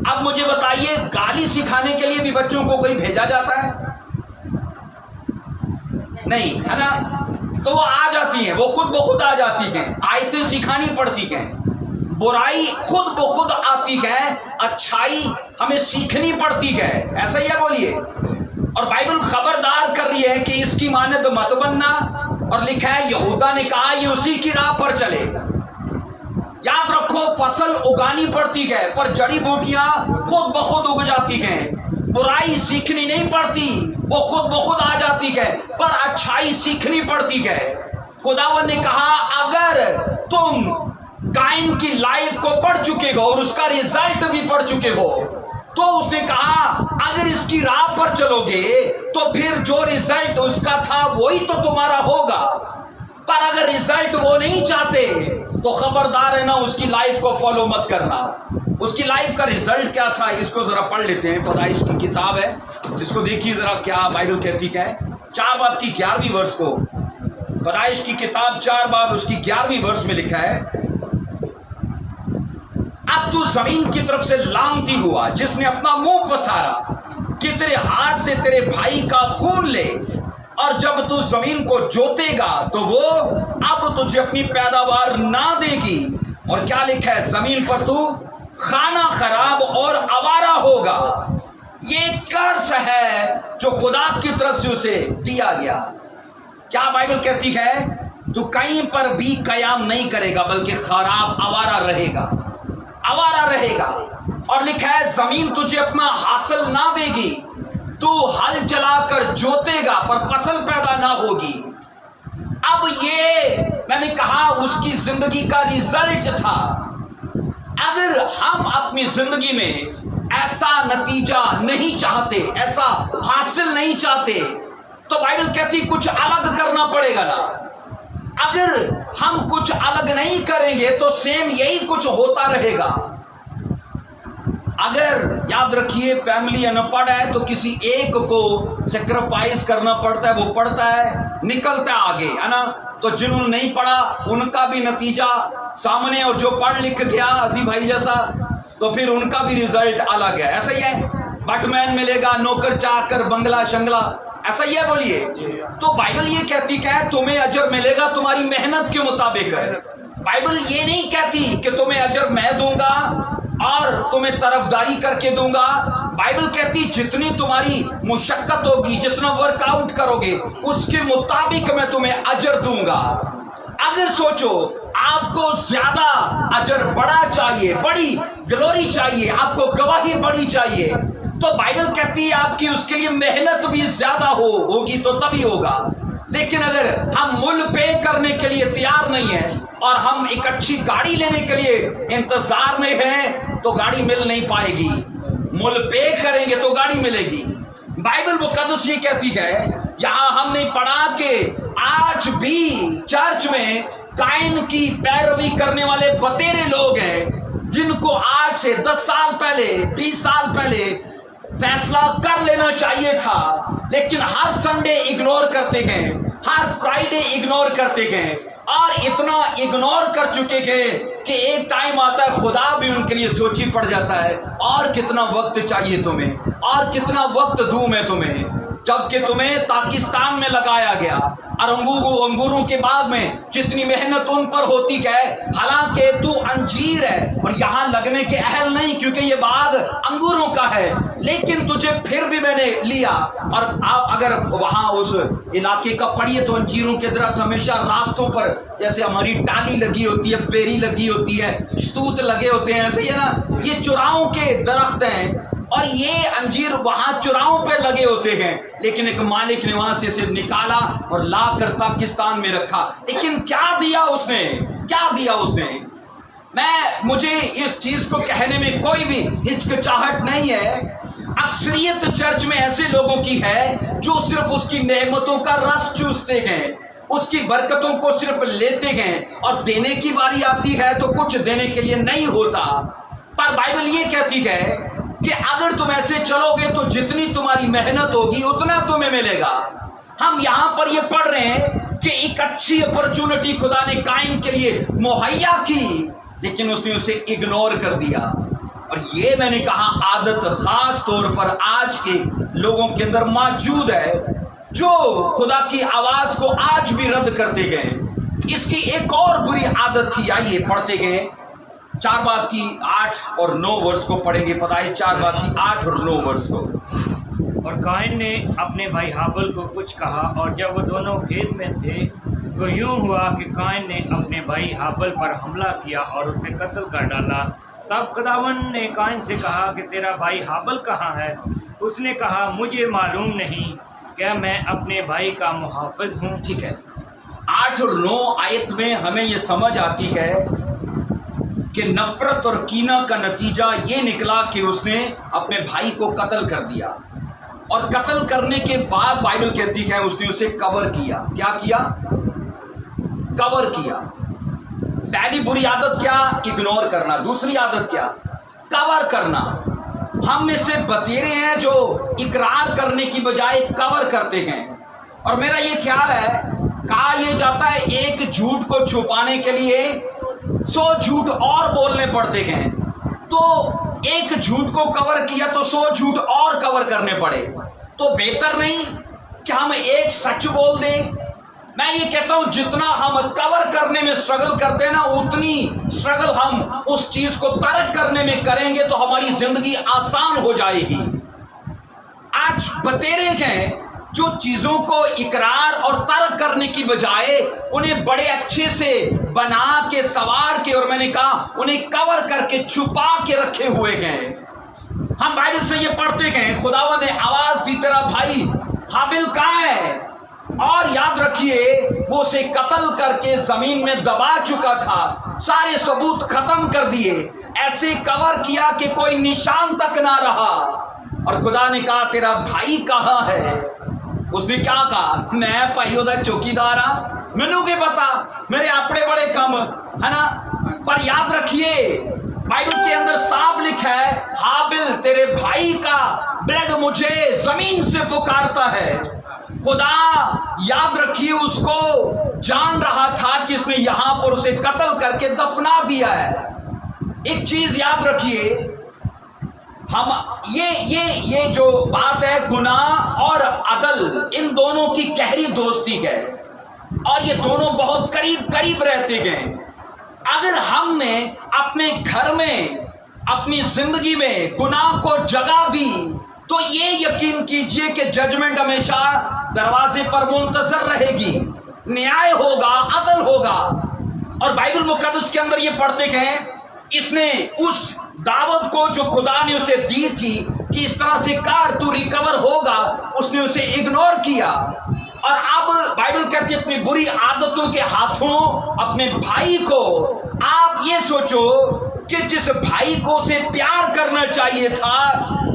अब मुझे बताइए, गाली सिखाने के लिए भी बच्चों को कोई भेजा जाता है? नहीं, है ना? तो वो आ जाती हैं, वो खुद ब खुद आ जाती हैं, आयतें सिखानी पड़ती हैं। बुराई खुद ब खुद आती है, अच्छाई हमें सीखनी पड़ती है, ऐसा ही है, बोलिए। और बाइबल खबरदार कर रही है कि इसकी मानद मत बनना, और लिखा है यहूदा ने कहा ये उसी की राह पर चले। याद रखो, फसल उगानी पड़ती है, पर जड़ी बूटियां खुद ब खुद उग जाती हैं। बुराई सीखनी नहीं पड़ती, वो खुद ब खुद आ जाती है, पर अच्छाई सीखनी पड़ती है। खुदावंद ने कहा अगर तुम काइन की लाइफ को पढ़ चुके हो और उसका रिजल्ट भी पढ़ चुके हो, तो उसने कहा अगर इसकी राह पर चलोगे तो फिर जो रिजल्ट उसका था वही तो तुम्हारा होगा। पर अगर रिजल्ट वो नहीं चाहते तो खबरदार है ना, उसकी लाइफ को फॉलो मत करना। उसकी लाइफ का रिजल्ट क्या था, इसको जरा पढ़ लेते हैं। पैदाइश की किताब है, इसको देखिए जरा क्या बाइबल कहती है। 4 बाब की 11वीं वर्ष को, पैदाइश की किताब 4 बाब उसकी 11वीं वर्ष में लिखा है, अब तू जमीन की तरफ से लांगती हुआ जिसने अपना मुंह पसारा कि तेरे हाथ से तेरे भाई का खून ले, और जब तू जमीन को जोतेगा तो वो अब तुझे अपनी पैदावार ना देगी। और क्या लिखा है, जमीन पर तू खाना खराब और आवारा होगा। ये कर्ज है जो खुदा की तरफ से उसे दिया गया। क्या बाइबल कहती है, तू कहीं पर भी कयाम नहीं करेगा बल्कि खराब आवारा रहेगा, आवारा रहेगा। और लिखा है जमीन तुझे अपना हासिल ना देगी, तू हल चलाकर जोतेगा पर फसल पैदा ना होगी। अब ये मैंने कहा उसकी जिंदगी का रिजल्ट था। अगर हम अपनी जिंदगी में ऐसा नतीजा नहीं चाहते, ऐसा हासिल नहीं चाहते, तो बाइबल कहती कुछ अलग करना पड़ेगा ना। अगर हम कुछ अलग नहीं करेंगे तो सेम यही कुछ होता रहेगा। अगर याद रखिए फैमिली अनपढ़ है तो किसी एक को सेक्रीफाइस करना पड़ता है, वो पढ़ता है निकलता है आगे, है ना। तो जिन्होंने नहीं पढ़ा उनका भी नतीजा सामने, और जो पढ़ लिख गया अजी भाई जैसा तो फिर उनका भी रिजल्ट अलग है। ऐसा ही है, बटमैन मिलेगा, नौकर चाकर, बंगला शंगला, ऐसा ही है, बोलिए। तो बाइबल ये कहती है तुम्हें अजर मिलेगा तुम्हारी मेहनत के मुताबिक है। बाइबल ये नहीं कहती कि तुम्हें अजर मैं दूंगा और तुम्हें तरफदारी करके दूंगा। बाइबल कहती जितनी तुम्हारी मुशक्कत होगी, जितना वर्कआउट करोगे उसके मुताबिक मैं तुम्हें अजर दूंगा। अगर सोचो आपको ज्यादा अजर बड़ा चाहिए, बड़ी ग्लोरी चाहिए, आपको गवाही बड़ी चाहिए, तो बाइबल कहती है आपकी उसके लिए मेहनत भी ज्यादा होगी तो तभी होगा। लेकिन अगर हम मूल पे करने के लिए तैयार नहीं है और हम एक अच्छी गाड़ी लेने के लिए इंतजार में हैं तो गाड़ी मिल नहीं पाएगी। मूल पे करेंगे तो गाड़ी मिलेगी। बाइबल मुकद्दस ये कहती है, यहां हमने पढ़ा कि आज भी चर्च में काइन की पैरवी करने वाले बतेरे लोग हैं जिनको आज से 10 साल पहले, 20 साल पहले फैसला कर लेना चाहिए था, लेकिन हर संडे इग्नोर करते गए, हर फ्राइडे इग्नोर करते गए, और इतना इग्नोर कर चुके गए कि एक टाइम आता है खुदा भी उनके लिए सोची पड़ जाता है, और कितना वक्त चाहिए तुम्हें, और कितना वक्त दूं मैं तुम्हें, जबकि तुम्हें पाकिस्तान में लगाया गया और अंगूरों के बाग में जितनी मेहनत उन पर होती है, हालांकि तू अंजीर है और यहाँ लगने के अहल नहीं क्योंकि ये बाग अंगूरों का है, लेकिन तुझे फिर भी मैंने लिया। और आप अगर वहाँ उस इलाके का पढ़िए तो अंजीरों के दरख्त हमेशा रास्तों पर, जैसे हमारी टाली लगी होती है, बेरी लगी होती है, शतूत लगे होते हैं, ऐसे ही है ना, ये चुराहों के दरख्त हैं और ये अंजीर वहां चुराहों पे लगे होते हैं, लेकिन एक मालिक ने वहां से इसे निकाला और लाकर पाकिस्तान में रखा। लेकिन क्या दिया उसने, क्या दिया उसने? मुझे इस चीज को कहने में कोई भी हिचकिचाहट नहीं है। अक्सरियत चर्च में ऐसे लोगों की है जो सिर्फ उसकी नेमतों का रस चूसते हैं, उसकी बरकतों को सिर्फ लेते हैं, और देने की बारी आती है तो कुछ देने के लिए नहीं होता। पर बाइबल ये कहती है कि अगर तुम ऐसे चलोगे तो जितनी तुम्हारी मेहनत होगी उतना तुम्हें मिलेगा। हम यहां पर ये पढ़ रहे हैं कि एक अच्छी अपॉर्चुनिटी खुदा ने काइन के लिए मुहैया की, لیکن اس نے اسے اگنور کر دیا. اور یہ میں نے کہا عادت خاص طور پر آج کے لوگوں کے اندر موجود ہے جو خدا کی آواز کو آج بھی رد کرتے گئے. اس کی ایک اور بری عادت تھی. آئیے پڑھتے گئے 4 بات کی 8 اور 9 ورس کو پڑھیں گے. پتہ ہے 4 بات کی 8 اور 9 ورس کو. اور قائن نے اپنے بھائی ہابل کو کچھ کہا، اور جب وہ دونوں کھیت میں تھے تو یوں ہوا کہ قائن نے اپنے بھائی ہابل پر حملہ کیا اور اسے قتل کر ڈالا. تب خداوند نے قائن سے کہا کہ تیرا بھائی ہابل کہاں ہے؟ اس نے کہا مجھے معلوم نہیں، کیا میں اپنے بھائی کا محافظ ہوں؟ ٹھیک ہے. 8 اور 9 آیت میں ہمیں یہ سمجھ آتی ہے کہ نفرت اور کینہ کا نتیجہ یہ نکلا کہ اس نے اپنے بھائی کو قتل کر دیا. اور قتل کرنے کے بعد بائبل کہتی ہے اس نے اسے کور کیا. کیا کیا؟ کور کیا. پہلی بری عادت کیا؟ اگنور کرنا. دوسری عادت کیا؟ کور کرنا. ہم میں سے بتیرے ہیں جو اقرار کرنے کی بجائے کور کرتے ہیں. اور میرا یہ خیال ہے کہا یہ جاتا ہے ایک جھوٹ کو چھپانے کے لیے 100 جھوٹ اور بولنے پڑتے ہیں. تو ایک جھوٹ کو کور کیا تو 100 جھوٹ اور کور کرنے پڑے. تو بہتر نہیں کہ ہم ایک سچ بول دیں؟ میں یہ کہتا ہوں جتنا ہم کور کرنے میں سٹرگل کرتے ہیں نا اتنی سٹرگل ہم اس چیز کو ترک کرنے میں کریں گے تو ہماری زندگی آسان ہو جائے گی. آج بتیرے ہیں جو چیزوں کو اقرار اور ترک کرنے کی بجائے انہیں بڑے اچھے سے بنا کے سوار کے اور میں نے کہا انہیں کور کر کے چھپا کے رکھے ہوئے گئے. ہم بائبل سے یہ پڑھتے گئے خداوند نے آواز دی تیرا بھائی ہابل کہاں ہے؟ اور یاد رکھیے وہ اسے قتل کر کے زمین میں دبا چکا تھا. سارے ثبوت ختم کر دیے. ایسے کور کیا کہ کوئی نشان تک نہ رہا. اور خدا نے کہا تیرا بھائی کہاں ہے؟ اس نے کیا کہا؟ میں بھائی دا چوکیدار ہاں، مینوں کی پتا، میرے اپنے بڑے کم ہے نا. پر یاد رکھیے بائبل کے اندر صاف لکھا ہے ہابل تیرے بھائی کا بلڈ مجھے زمین سے پکارتا ہے. خدا یاد رکھیے اس کو جان رہا تھا کہ اس نے یہاں پر اسے قتل کر کے دفنا دیا ہے. ایک چیز یاد رکھیے ہم یہ جو بات ہے گناہ اور عدل ان دونوں کی گہری دوستی ہے اور یہ دونوں بہت قریب رہتے گئے. اگر ہم نے اپنے گھر میں اپنی زندگی میں گناہ کو جگہ دی تو یہ یقین کیجئے کہ ججمنٹ ہمیشہ دروازے پر منتظر رہے گی. نیائے ہوگا، عدل ہوگا. اور بائبل مقدس کے اندر یہ پڑھتے گئے اس نے اس دعوت کو جو خدا نے اسے دی تھی کہ اس طرح سے کار تو ریکور ہوگا اس نے اسے اگنور کیا. اور اب بائبل کہتی ہے اپنی بری عادتوں کے ہاتھوں اپنے بھائی کو. آپ یہ سوچو کہ جس بھائی کو اسے پیار کرنا چاہیے تھا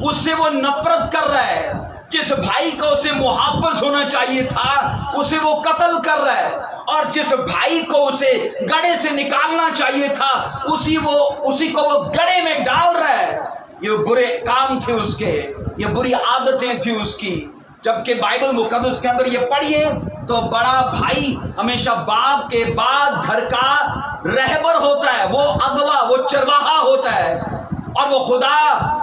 اس سے وہ نفرت کر رہا ہے. جس بھائی کو اسے محافظ ہونا چاہیے تھا اسے وہ قتل کر رہا ہے. اور جس بھائی کو اسے گڑھے سے نکالنا چاہیے تھا اسی کو وہ گڑھے میں ڈال رہا ہے. یہ برے کام تھے اس کے، یہ بری عادتیں تھیں اس کی. جبکہ بائبل مقدس کے اندر یہ پڑھیے تو بڑا بھائی ہمیشہ باپ کے بعد گھر کا رہبر ہوتا ہے، وہ اغوا، وہ چرواہا ہوتا ہے اور وہ خدا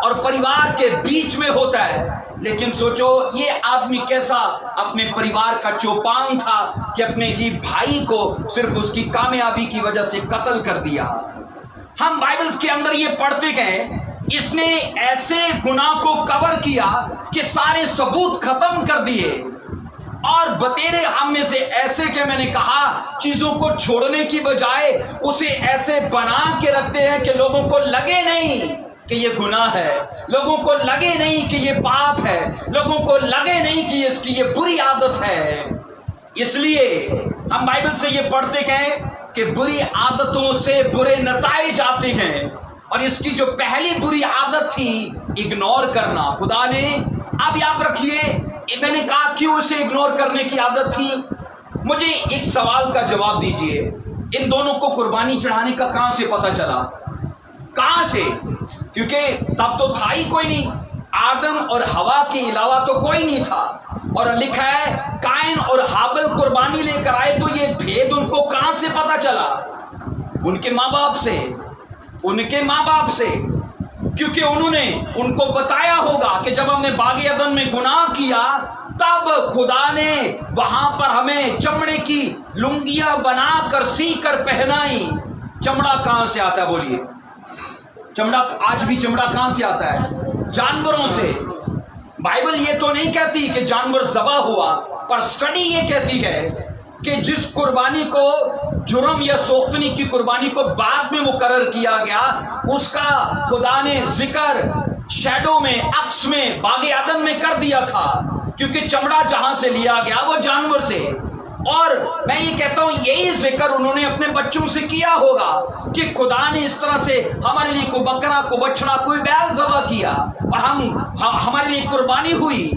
اور پریوار کے بیچ میں ہوتا ہے. لیکن سوچو یہ آدمی کیسا اپنے پریوار کا چوپان تھا کہ اپنے ہی بھائی کو صرف اس کی کامیابی کی وجہ سے قتل کر دیا. ہم بائبل کے اندر یہ پڑھتے گئے اس نے ایسے گناہ کو کور کیا کہ سارے ثبوت ختم کر دیے. اور بتیرے ہم میں سے ایسے کہ میں نے کہا چیزوں کو چھوڑنے کی بجائے اسے ایسے بنا کے رکھتے ہیں کہ لوگوں کو لگے نہیں کہ یہ گناہ ہے، لوگوں کو لگے نہیں کہ یہ پاپ ہے، لوگوں کو لگے نہیں کہ اس کی یہ بری عادت ہے. اس لیے ہم بائبل سے یہ پڑھتے گئے کہ بری عادتوں سے برے نتائج آتے ہیں. اور اس کی جو پہلی بری عادت تھی اگنور کرنا. خدا نے اب یاد رکھیے میں نے کہا کیوں اسے اگنور کرنے کی عادت تھی. مجھے ایک سوال کا جواب دیجئے، ان دونوں کو قربانی چڑھانے کا کہاں سے پتہ چلا؟ کہاں سے؟ کیونکہ تب تو تھا ہی کوئی نہیں، آدم اور ہوا کے علاوہ تو کوئی نہیں تھا. اور لکھا ہے قائن اور ہابل قربانی لے کر آئے تو یہ بھید ان کو کہاں سے پتہ چلا؟ ان کے ماں باپ سے. उनके माँ बाप से, क्योंकि उन्होंने उनको बताया होगा कि जब हमने बाग अदन में गुनाह किया तब खुदा ने वहां पर हमें चमड़े की लुंगियां बनाकर सी कर पहनाई। चमड़ा कहां से आता है बोलिए? चमड़ा, आज भी चमड़ा कहां से आता है? जानवरों से। बाइबल ये तो नहीं कहती कि जानवर ज़बह हुआ, पर स्टडी ये कहती है कि जिस कुर्बानी को, जुर्म या सोख्तनी की कुर्बानी को बाद में मुकर्रर किया गया, उसका खुदा ने जिक्र शैडो में, अक्स में, बाग आदम में कर दिया था, क्योंकि चमड़ा जहां से लिया गया वो जानवर से। और मैं ये कहता हूं यही जिक्र उन्होंने अपने बच्चों से किया होगा कि खुदा ने इस तरह से हमारे लिए को बकरा, को बछड़ा, कोई बैल ज़बह किया और हमारे लिए कुर्बानी हुई।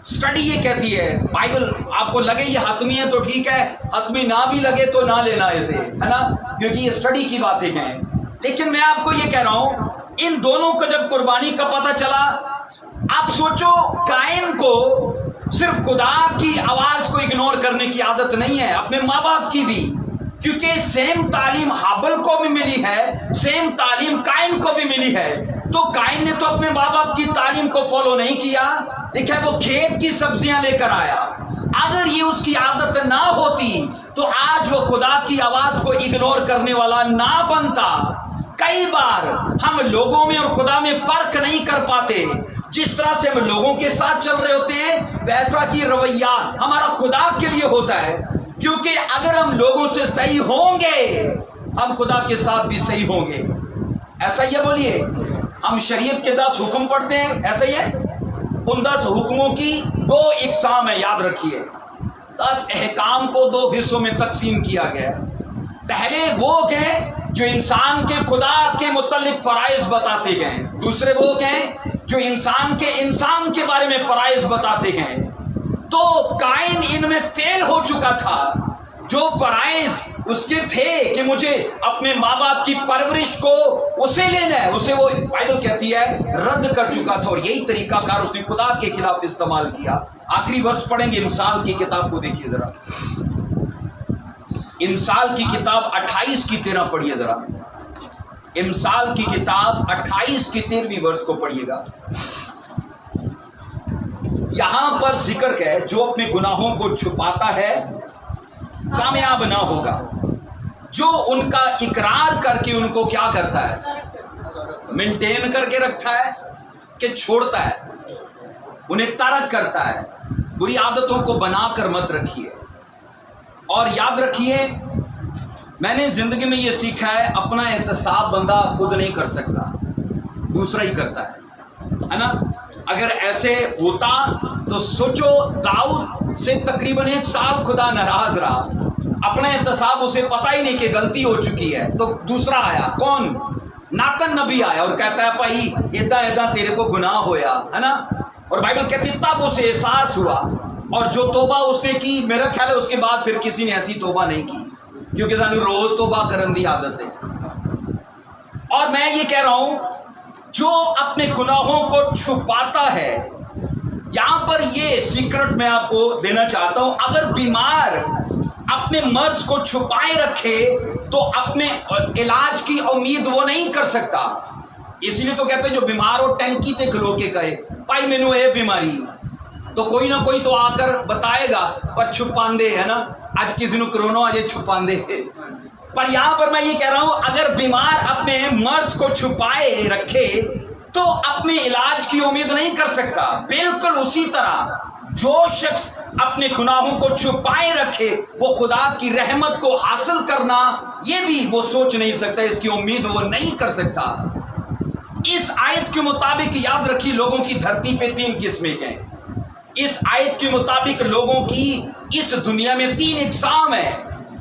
स्टडी ये कहती है, बाइबल आपको लगे ये हतमी है तो ठीक है, हतमी ना भी लगे तो ना लेना इसे, है ना, क्योंकि ये स्टडी की बातें हैं। लेकिन मैं आपको ये कह रहा हूं, इन दोनों को जब कुर्बानी का पता चला, आप सोचो कायन को सिर्फ खुदा की आवाज को इग्नोर करने की आदत नहीं है, अपने माँ बाप की भी, क्योंकि सेम तालीम हाबिल को भी मिली है, सेम तालीम कायन को भी मिली है। तो कायन ने तो अपने माँ बाप की तालीम को फॉलो नहीं किया, देखा वो खेत की सब्जियां लेकर आया। अगर ये उसकी आदत ना होती तो आज वो खुदा की आवाज को इग्नोर करने वाला ना बनता। कई बार हम लोगों में और खुदा में फर्क नहीं कर पाते। जिस तरह से हम लोगों के साथ चल रहे होते हैं वैसा ही रवैया हमारा खुदा के लिए होता है, क्योंकि अगर हम लोगों से सही होंगे हम खुदा के साथ भी सही होंगे। ऐसा ही है, बोलिए। हम शरीयत के 10 हुक्म पढ़ते हैं, ऐसा ही है। उन 10 हुक्मों की 2 इकसाम है, याद रखिए। 10 अहकाम को 2 हिस्सों में तकसीम किया गया। पहले वो हैं जो इंसान के खुदा के मुतल्लिक फराइज बताते गए, दूसरे वो हैं जो इंसान के बारे में फराइज बताते गए। तो कायन इनमें फेल हो चुका था। जो फराइज उसके थे कि मुझे अपने माँ बाप की परवरिश को उसे लेना है, उसे वो बाइबल कहती है रद्द कर चुका था, और यही तरीकाकार उसने खुदा के खिलाफ इस्तेमाल किया। आखिरी वर्ष पढ़ेंगे, इंसाल की किताब को देखिए जरा। इंसाल की किताब 28 की 13 पढ़िए जरा। इंसाल की किताब 28 की 13वीं वर्ष को पढ़िएगा। यहां पर जिक्र है जो अपने गुनाहों को छुपाता है कामयाब ना होगा, जो उनका इकरार करके उनको क्या करता है, मेंटेन करके रखता है कि छोड़ता है, उन्हें तर्क करता है। बुरी आदतों को बनाकर मत रखिए। और याद रखिए, मैंने जिंदगी में ये सीखा है, अपना एहतसाब बंदा खुद नहीं कर सकता, दूसरा ही करता है ना। अगर ऐसे होता तो सोचो, दाऊद से तकरीबन 1 साल खुदा नाराज रहा, अपना एहतसाब उसे पता ही नहीं कि गलती हो चुकी है। तो दूसरा आया, कौन? नातन नबी आया और कहता है भाई इदा इदा तेरे को गुनाह होया, है ना। और बाइबल कहती है तब उसे एहसास हुआ, और जो तोबा उसने की, मेरा ख्याल है उसके बाद फिर किसी ने ऐसी तोबा नहीं की, क्योंकि सानू रोज तोबा करने की आदत है। और मैं ये कह रहा हूं, जो अपने गुनाहों को छुपाता है, यहां पर ये सीक्रेट मैं आपको देना चाहता हूं। अगर बीमार अपने मर्ज को छुपाए रखे तो अपने इलाज की उम्मीद वो नहीं कर सकता। इसलिए तो कहते हैं जो बीमार हो टंकी ते खलो के कहे भाई मैनू ये बीमारी, तो कोई ना कोई तो आकर बताएगा, पर छुपांदे है ना। आज किसी ने कोरोना आज छुपांदे। पर यहां पर मैं ये कह रहा हूं, अगर बीमार अपने मर्ज को छुपाए रखे तो अपने इलाज की उम्मीद नहीं कर सकता। बिल्कुल उसी तरह जो शख्स अपने गुनाहों को छुपाए रखे वो खुदा की रहमत को हासिल करना ये भी वो सोच नहीं सकता, इसकी उम्मीद वो नहीं कर सकता। इस आयत के मुताबिक याद रखिए, लोगों की धरती पे 3 किस्में हैं। इस आयत के मुताबिक लोगों की इस दुनिया में 3 इकसाम है।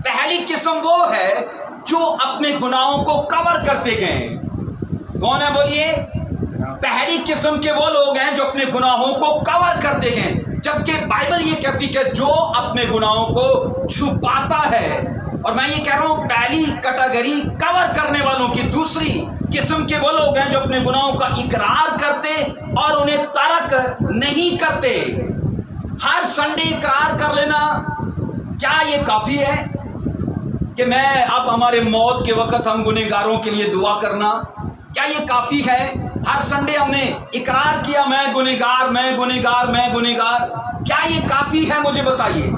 पहली किस्म वो है जो अपने गुनाहों को कवर करते गए। कौन है बोलिए? पहली किस्म के वो लोग हैं जो अपने गुनाहों को कवर करते हैं, जबकि बाइबल ये कहती है जो अपने गुनाहों को छुपाता है। और मैं ये कह रहा हूं पहली कैटेगरी कवर करने वालों की। दूसरी किस्म के वो लोग हैं जो अपने गुनाहों का इकरार करते और उन्हें तर्क नहीं करते। हर संडे इकरार कर लेना क्या ये काफी है? کہ میں اب ہمارے موت کے وقت ہم گنہگاروں کے لیے دعا کرنا، کیا یہ کافی ہے؟ ہر سنڈے ہم نے اقرار کیا میں گنہگار، میں گنہگار، میں گنہگار، کیا یہ کافی ہے؟ مجھے بتائیے،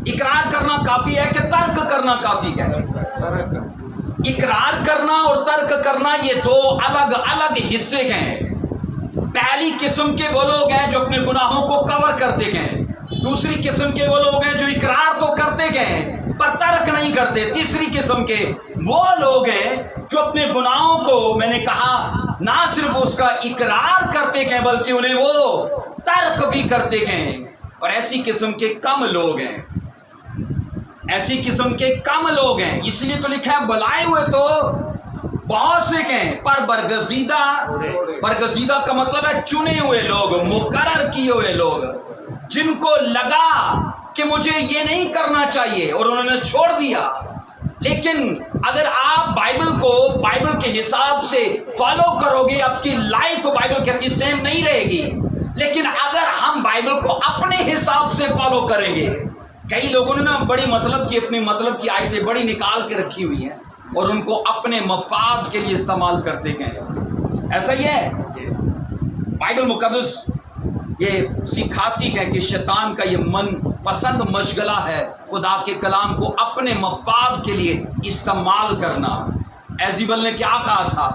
اقرار کرنا کافی ہے کہ ترک کرنا کافی ہے؟ اقرار کرنا اور ترک کرنا یہ دو الگ الگ حصے ہیں۔ پہلی قسم کے وہ لوگ ہیں جو اپنے گناہوں کو کور کرتے گئے، دوسری قسم کے وہ لوگ ہیں جو اقرار تو کرتے گئے پر ترک نہیں کرتے، تیسری قسم کے وہ لوگ ہیں جو اپنے گناہوں کو، میں نے کہا، نہ صرف اس کا اقرار کرتے گئے بلکہ انہیں وہ ترک بھی کرتے گئے۔ اور ایسی قسم کے کم لوگ ہیں، ایسی قسم کے کم لوگ ہیں، اس لیے تو لکھا ہے بلائے ہوئے تو بہت سے ہیں پر برگزیدہ، برگزیدہ کا مطلب ہے چنے ہوئے لوگ، مقرر کیے ہوئے لوگ، جن کو لگا کہ مجھے یہ نہیں کرنا چاہیے اور انہوں نے چھوڑ دیا۔ لیکن اگر آپ بائبل کو بائبل کے حساب سے فالو کرو گے، آپ کی لائف بائبل کہتی سیم نہیں رہے گی۔ لیکن اگر ہم بائبل کو اپنے حساب سے فالو کریں گے، کئی لوگوں نے نا بڑی مطلب کی، اپنی مطلب کی آیتیں بڑی نکال کے رکھی ہوئی ہیں اور ان کو اپنے مفاد کے لیے استعمال کرتے گئے۔ ایسا ہی ہے، بائبل مقدس یہ سکھاتی ہے کہ شیطان کا یہ من پسند مشغلہ ہے خدا کے کلام کو اپنے مفاد کے لیے استعمال کرنا۔ ایزیبل نے کیا کہا تھا؟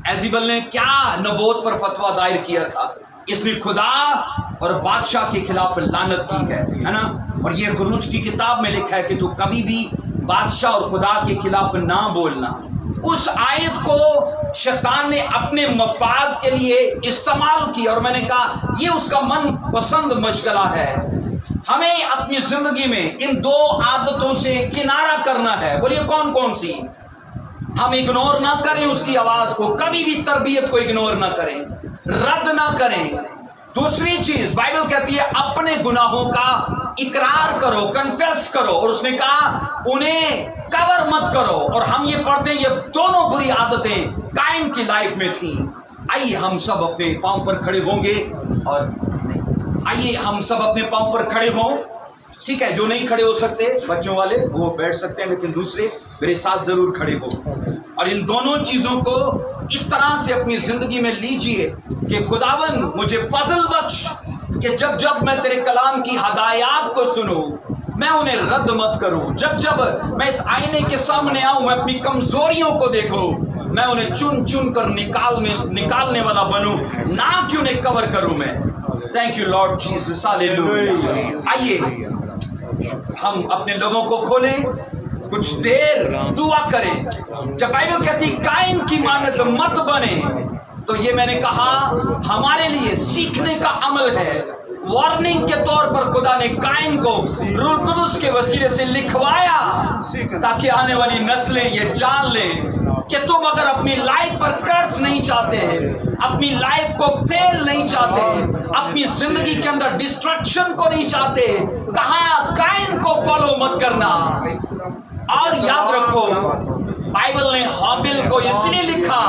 ایزیبل نے کیا نبوت پر فتویٰ دائر کیا تھا؟ اس نے خدا اور بادشاہ کے خلاف لعنت کی ہے نا؟ اور یہ خروج کی کتاب میں لکھا ہے کہ تو کبھی بھی بادشاہ اور خدا کے خلاف نہ بولنا۔ اس آیت کو شیطان نے اپنے مفاد کے لیے استعمال کیا، اور میں نے کہا یہ اس کا من پسند مشغلہ ہے۔ ہمیں اپنی زندگی میں ان دو عادتوں سے کنارہ کرنا ہے۔ بولیے کون کون سی؟ ہم اگنور نہ کریں اس کی آواز کو، کبھی بھی تربیت کو اگنور نہ کریں، رد نہ کریں۔ دوسری چیز بائبل کہتی ہے اپنے گناہوں کا اقرار کرو، کنفیس کرو، اور اس نے کہا انہیں کور مت کرو۔ اور ہم یہ پڑھتے ہیں یہ دونوں بری عادتیں قائم کی لائف میں تھیں۔ آئیے ہم سب اپنے پاؤں پر کھڑے ہوں گے، اور آئیے ہم سب اپنے پاؤں پر کھڑے ہوں۔ ٹھیک ہے، جو نہیں کھڑے ہو سکتے بچوں والے وہ بیٹھ سکتے ہیں، لیکن دوسرے میرے ساتھ ضرور کھڑے ہو۔ اور ان دونوں چیزوں کو اس طرح سے اپنی زندگی میں لیجئے کہ خداوند مجھے فضل بخش کہ جب جب میں تیرے کلام کی ہدایات کو سنوں میں انہیں رد مت کروں، جب جب میں اس آئینے کے سامنے آؤں میں اپنی کمزوریوں کو دیکھوں، میں انہیں چن چن کر نکالنے والا بنوں، نہ کہ انہیں کور کروں میں۔ Thank you Lord Jesus, hallelujah. آئیے ہم اپنے لوگوں کو کھولیں، کچھ دیر دعا کریں۔ جب بائبل کہتی کائن کی مانند مت بنے، تو یہ میں نے کہا ہمارے لیے سیکھنے کا عمل ہے۔ وارننگ کے طور پر خدا نے قائن کو روح القدس کے وسیلے سے لکھوایا تاکہ آنے والی نسلیں یہ جان لیں کہ تم اگر اپنی لائف پر قرض نہیں چاہتے، اپنی لائف کو فیل نہیں چاہتے، اپنی زندگی کے اندر ڈسٹرکشن کو نہیں چاہتے، کہا قائن کو فالو مت کرنا۔ اور یاد رکھو بائبل نے حابل کو اس لیے لکھا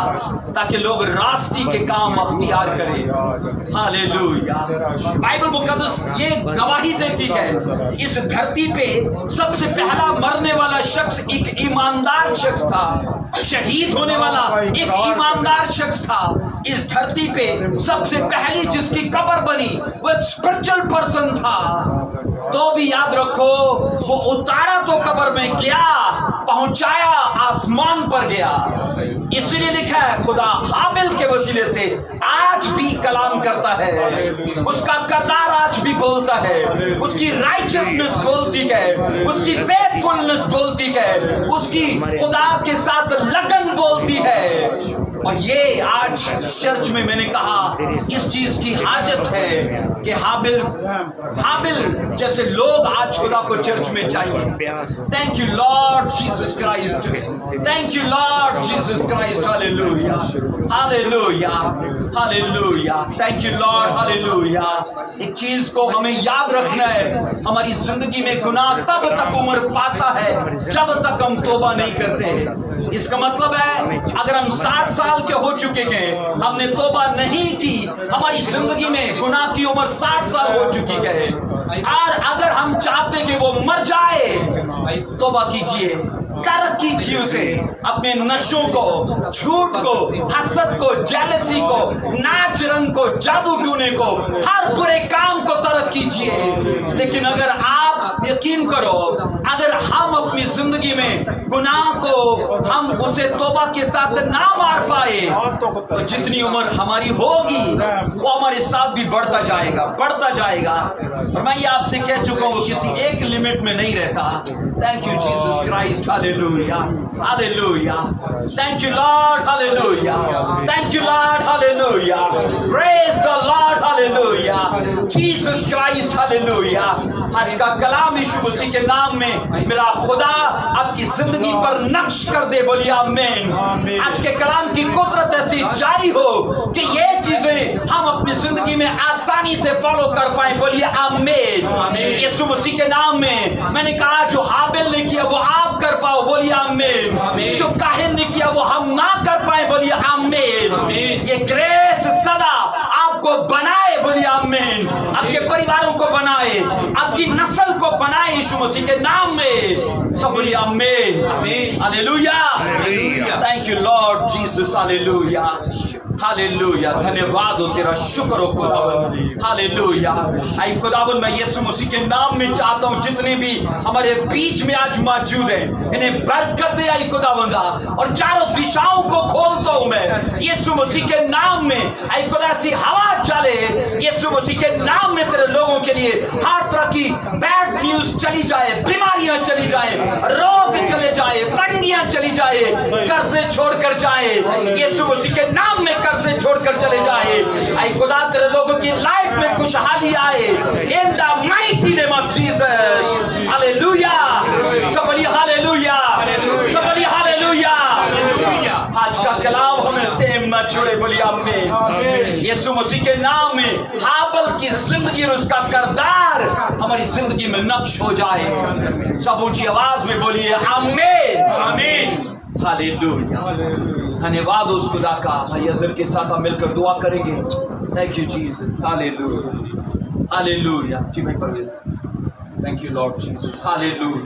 تاکہ لوگ راستی کے کام اختیار کریں۔ ہاللیلویہ۔ بائبل مقدس یہ گواہی دیتی ہے اس دھرتی پہ سب سے پہلا مرنے والا شخص ایک ایماندار شخص تھا، شہید ہونے والا ایک ایماندار شخص تھا۔ اس دھرتی پہ سب سے پہلی جس کی قبر بنی وہ ایک اسپرچل پرسن تھا، تو بھی یاد رکھو وہ اتارا تو قبر میں گیا، پہنچایا آسمان پر گیا۔ اس لیے لکھا ہے خدا حابل کے وسیلے سے آج بھی کلام کرتا ہے، اس کا کردار آج بھی بولتا ہے، اس کی رائچسنس بولتی ہے، اس کی فیتھفلنس بولتی ہے، اس کی خدا کے ساتھ لگن بولتی ہے۔ اور یہ آج چرچ میں نے کہا اس چیز کی حاجت ہے کہ حابل جیسے لوگ آج خدا کو چرچ میں چاہیے۔ Thank you Lord Jesus Christ, thank you Lord Jesus Christ, hallelujah hallelujah. Hallelujah, thank you Lord, hallelujah. एक चीज को हमें याद रखना है, हमारी जिंदगी में गुनाह तब तक उम्र पाता है जब तक हम तौबा नहीं करते। इसका मतलब है अगर हम 60 साल के हो चुके हैं, हमने तौबा नहीं की, हमारी जिंदगी में गुनाह की उम्र 60 साल हो चुकी है, और अगर हम चाहते कि वो मर जाए, तौबा कीजिए, तर्क कीजिए उसे, अपने नशों को, झूठ को, हसद को, जेलसी को, नाच रंग को, जादू टूने को, हर बुरे काम को तर्क कीजिए। लेकिन अगर आप यकीन करो, अगर हम अपनी जिंदगी में गुनाह को हम उसे तौबा के साथ ना मार पाए, तो जितनी उम्र हमारी होगी वो हमारे साथ भी बढ़ता जाएगा, बढ़ता जाएगा। और मैं ये आपसे कह चुका हूँ, किसी एक लिमिट में नहीं रहता। Thank you Jesus Christ, hallelujah, hallelujah, thank you Lord, hallelujah, thank you Lord, hallelujah, praise the Lord, hallelujah, Jesus Christ, hallelujah. आज का कलाम यीशु मसीह के नाम में मेरा खुदा आपकी जिंदगी पर नक्श कर दे, बोलिए आमीन। आज के कलाम की कुदरत ऐसी जारी हो कि ये चीजें हम अपनी जिंदगी में आसानी से फॉलो कर पाए, बोलिए आमीन। यीशु मसीह के नाम में मैंने कहा, जो हाबिल ने किया वो आप कर पाओ, बोलिए आमीन। जो काहिन ने किया वो हम ना कर पाए, बोलिए आमीन। ये ग्रेस सदा आपको बनाए, बोलिए आमीन। आपके परिवारों को बनाए, आपकी नस्ल को बनाए यीशु मसीह के नाम में, सब बोलिए आमीन, hallelujah, thank you Lord Jesus, hallelujah, hallelujah. धन्यवाद हो तेरा, शुक्र हो खुदावन, हालेलुया। आई खुदावन, मैं यीशु मसीह के नाम में चाहता हूँ जितने भी हमारे बीच में आज मौजूद हैं, इन्हें बरकत दे आई खुदावन, और चारों दिशाओं को खोलता हूँ मैं यीशु मसीह के नाम में। आई खुदा ऐसी हवा चले यीशु मसीह के नाम में, तेरे लोगों के लिए हर तरह की बैड न्यूज चली जाए, बीमारियां चली जाए, रोग चले जाए, तंगियां चली जाए, कर्जे छोड़कर जाए, यीशु मसीह के नाम में कर्जे छोड़कर चले जाए। आई खुदा तेरे लोगों की लाइफ में खुशहाली आए, in the mighty name of Jesus, hallelujah, सब बोलिए हालेलुया, सब बोलिए हालेलुया। आज का कलाम हमें सेम न छोड़े, बोलिए आमीन। यीशु मसीह के नाम में हाबिल की जिंदगी और उसका किरदार हमारी जिंदगी में नक्श हो जाए। सब ऊंची आवाज में बोलिए आमीन, आमीन, हालेलुया। धन्यवाद उस खुदा का। भाई अजहर के साथ हम मिलकर दुआ करेंगे। Thank you Jesus, hallelujah, hallelujah. जी भाई Parvez, thank you Lord Jesus, hallelujah.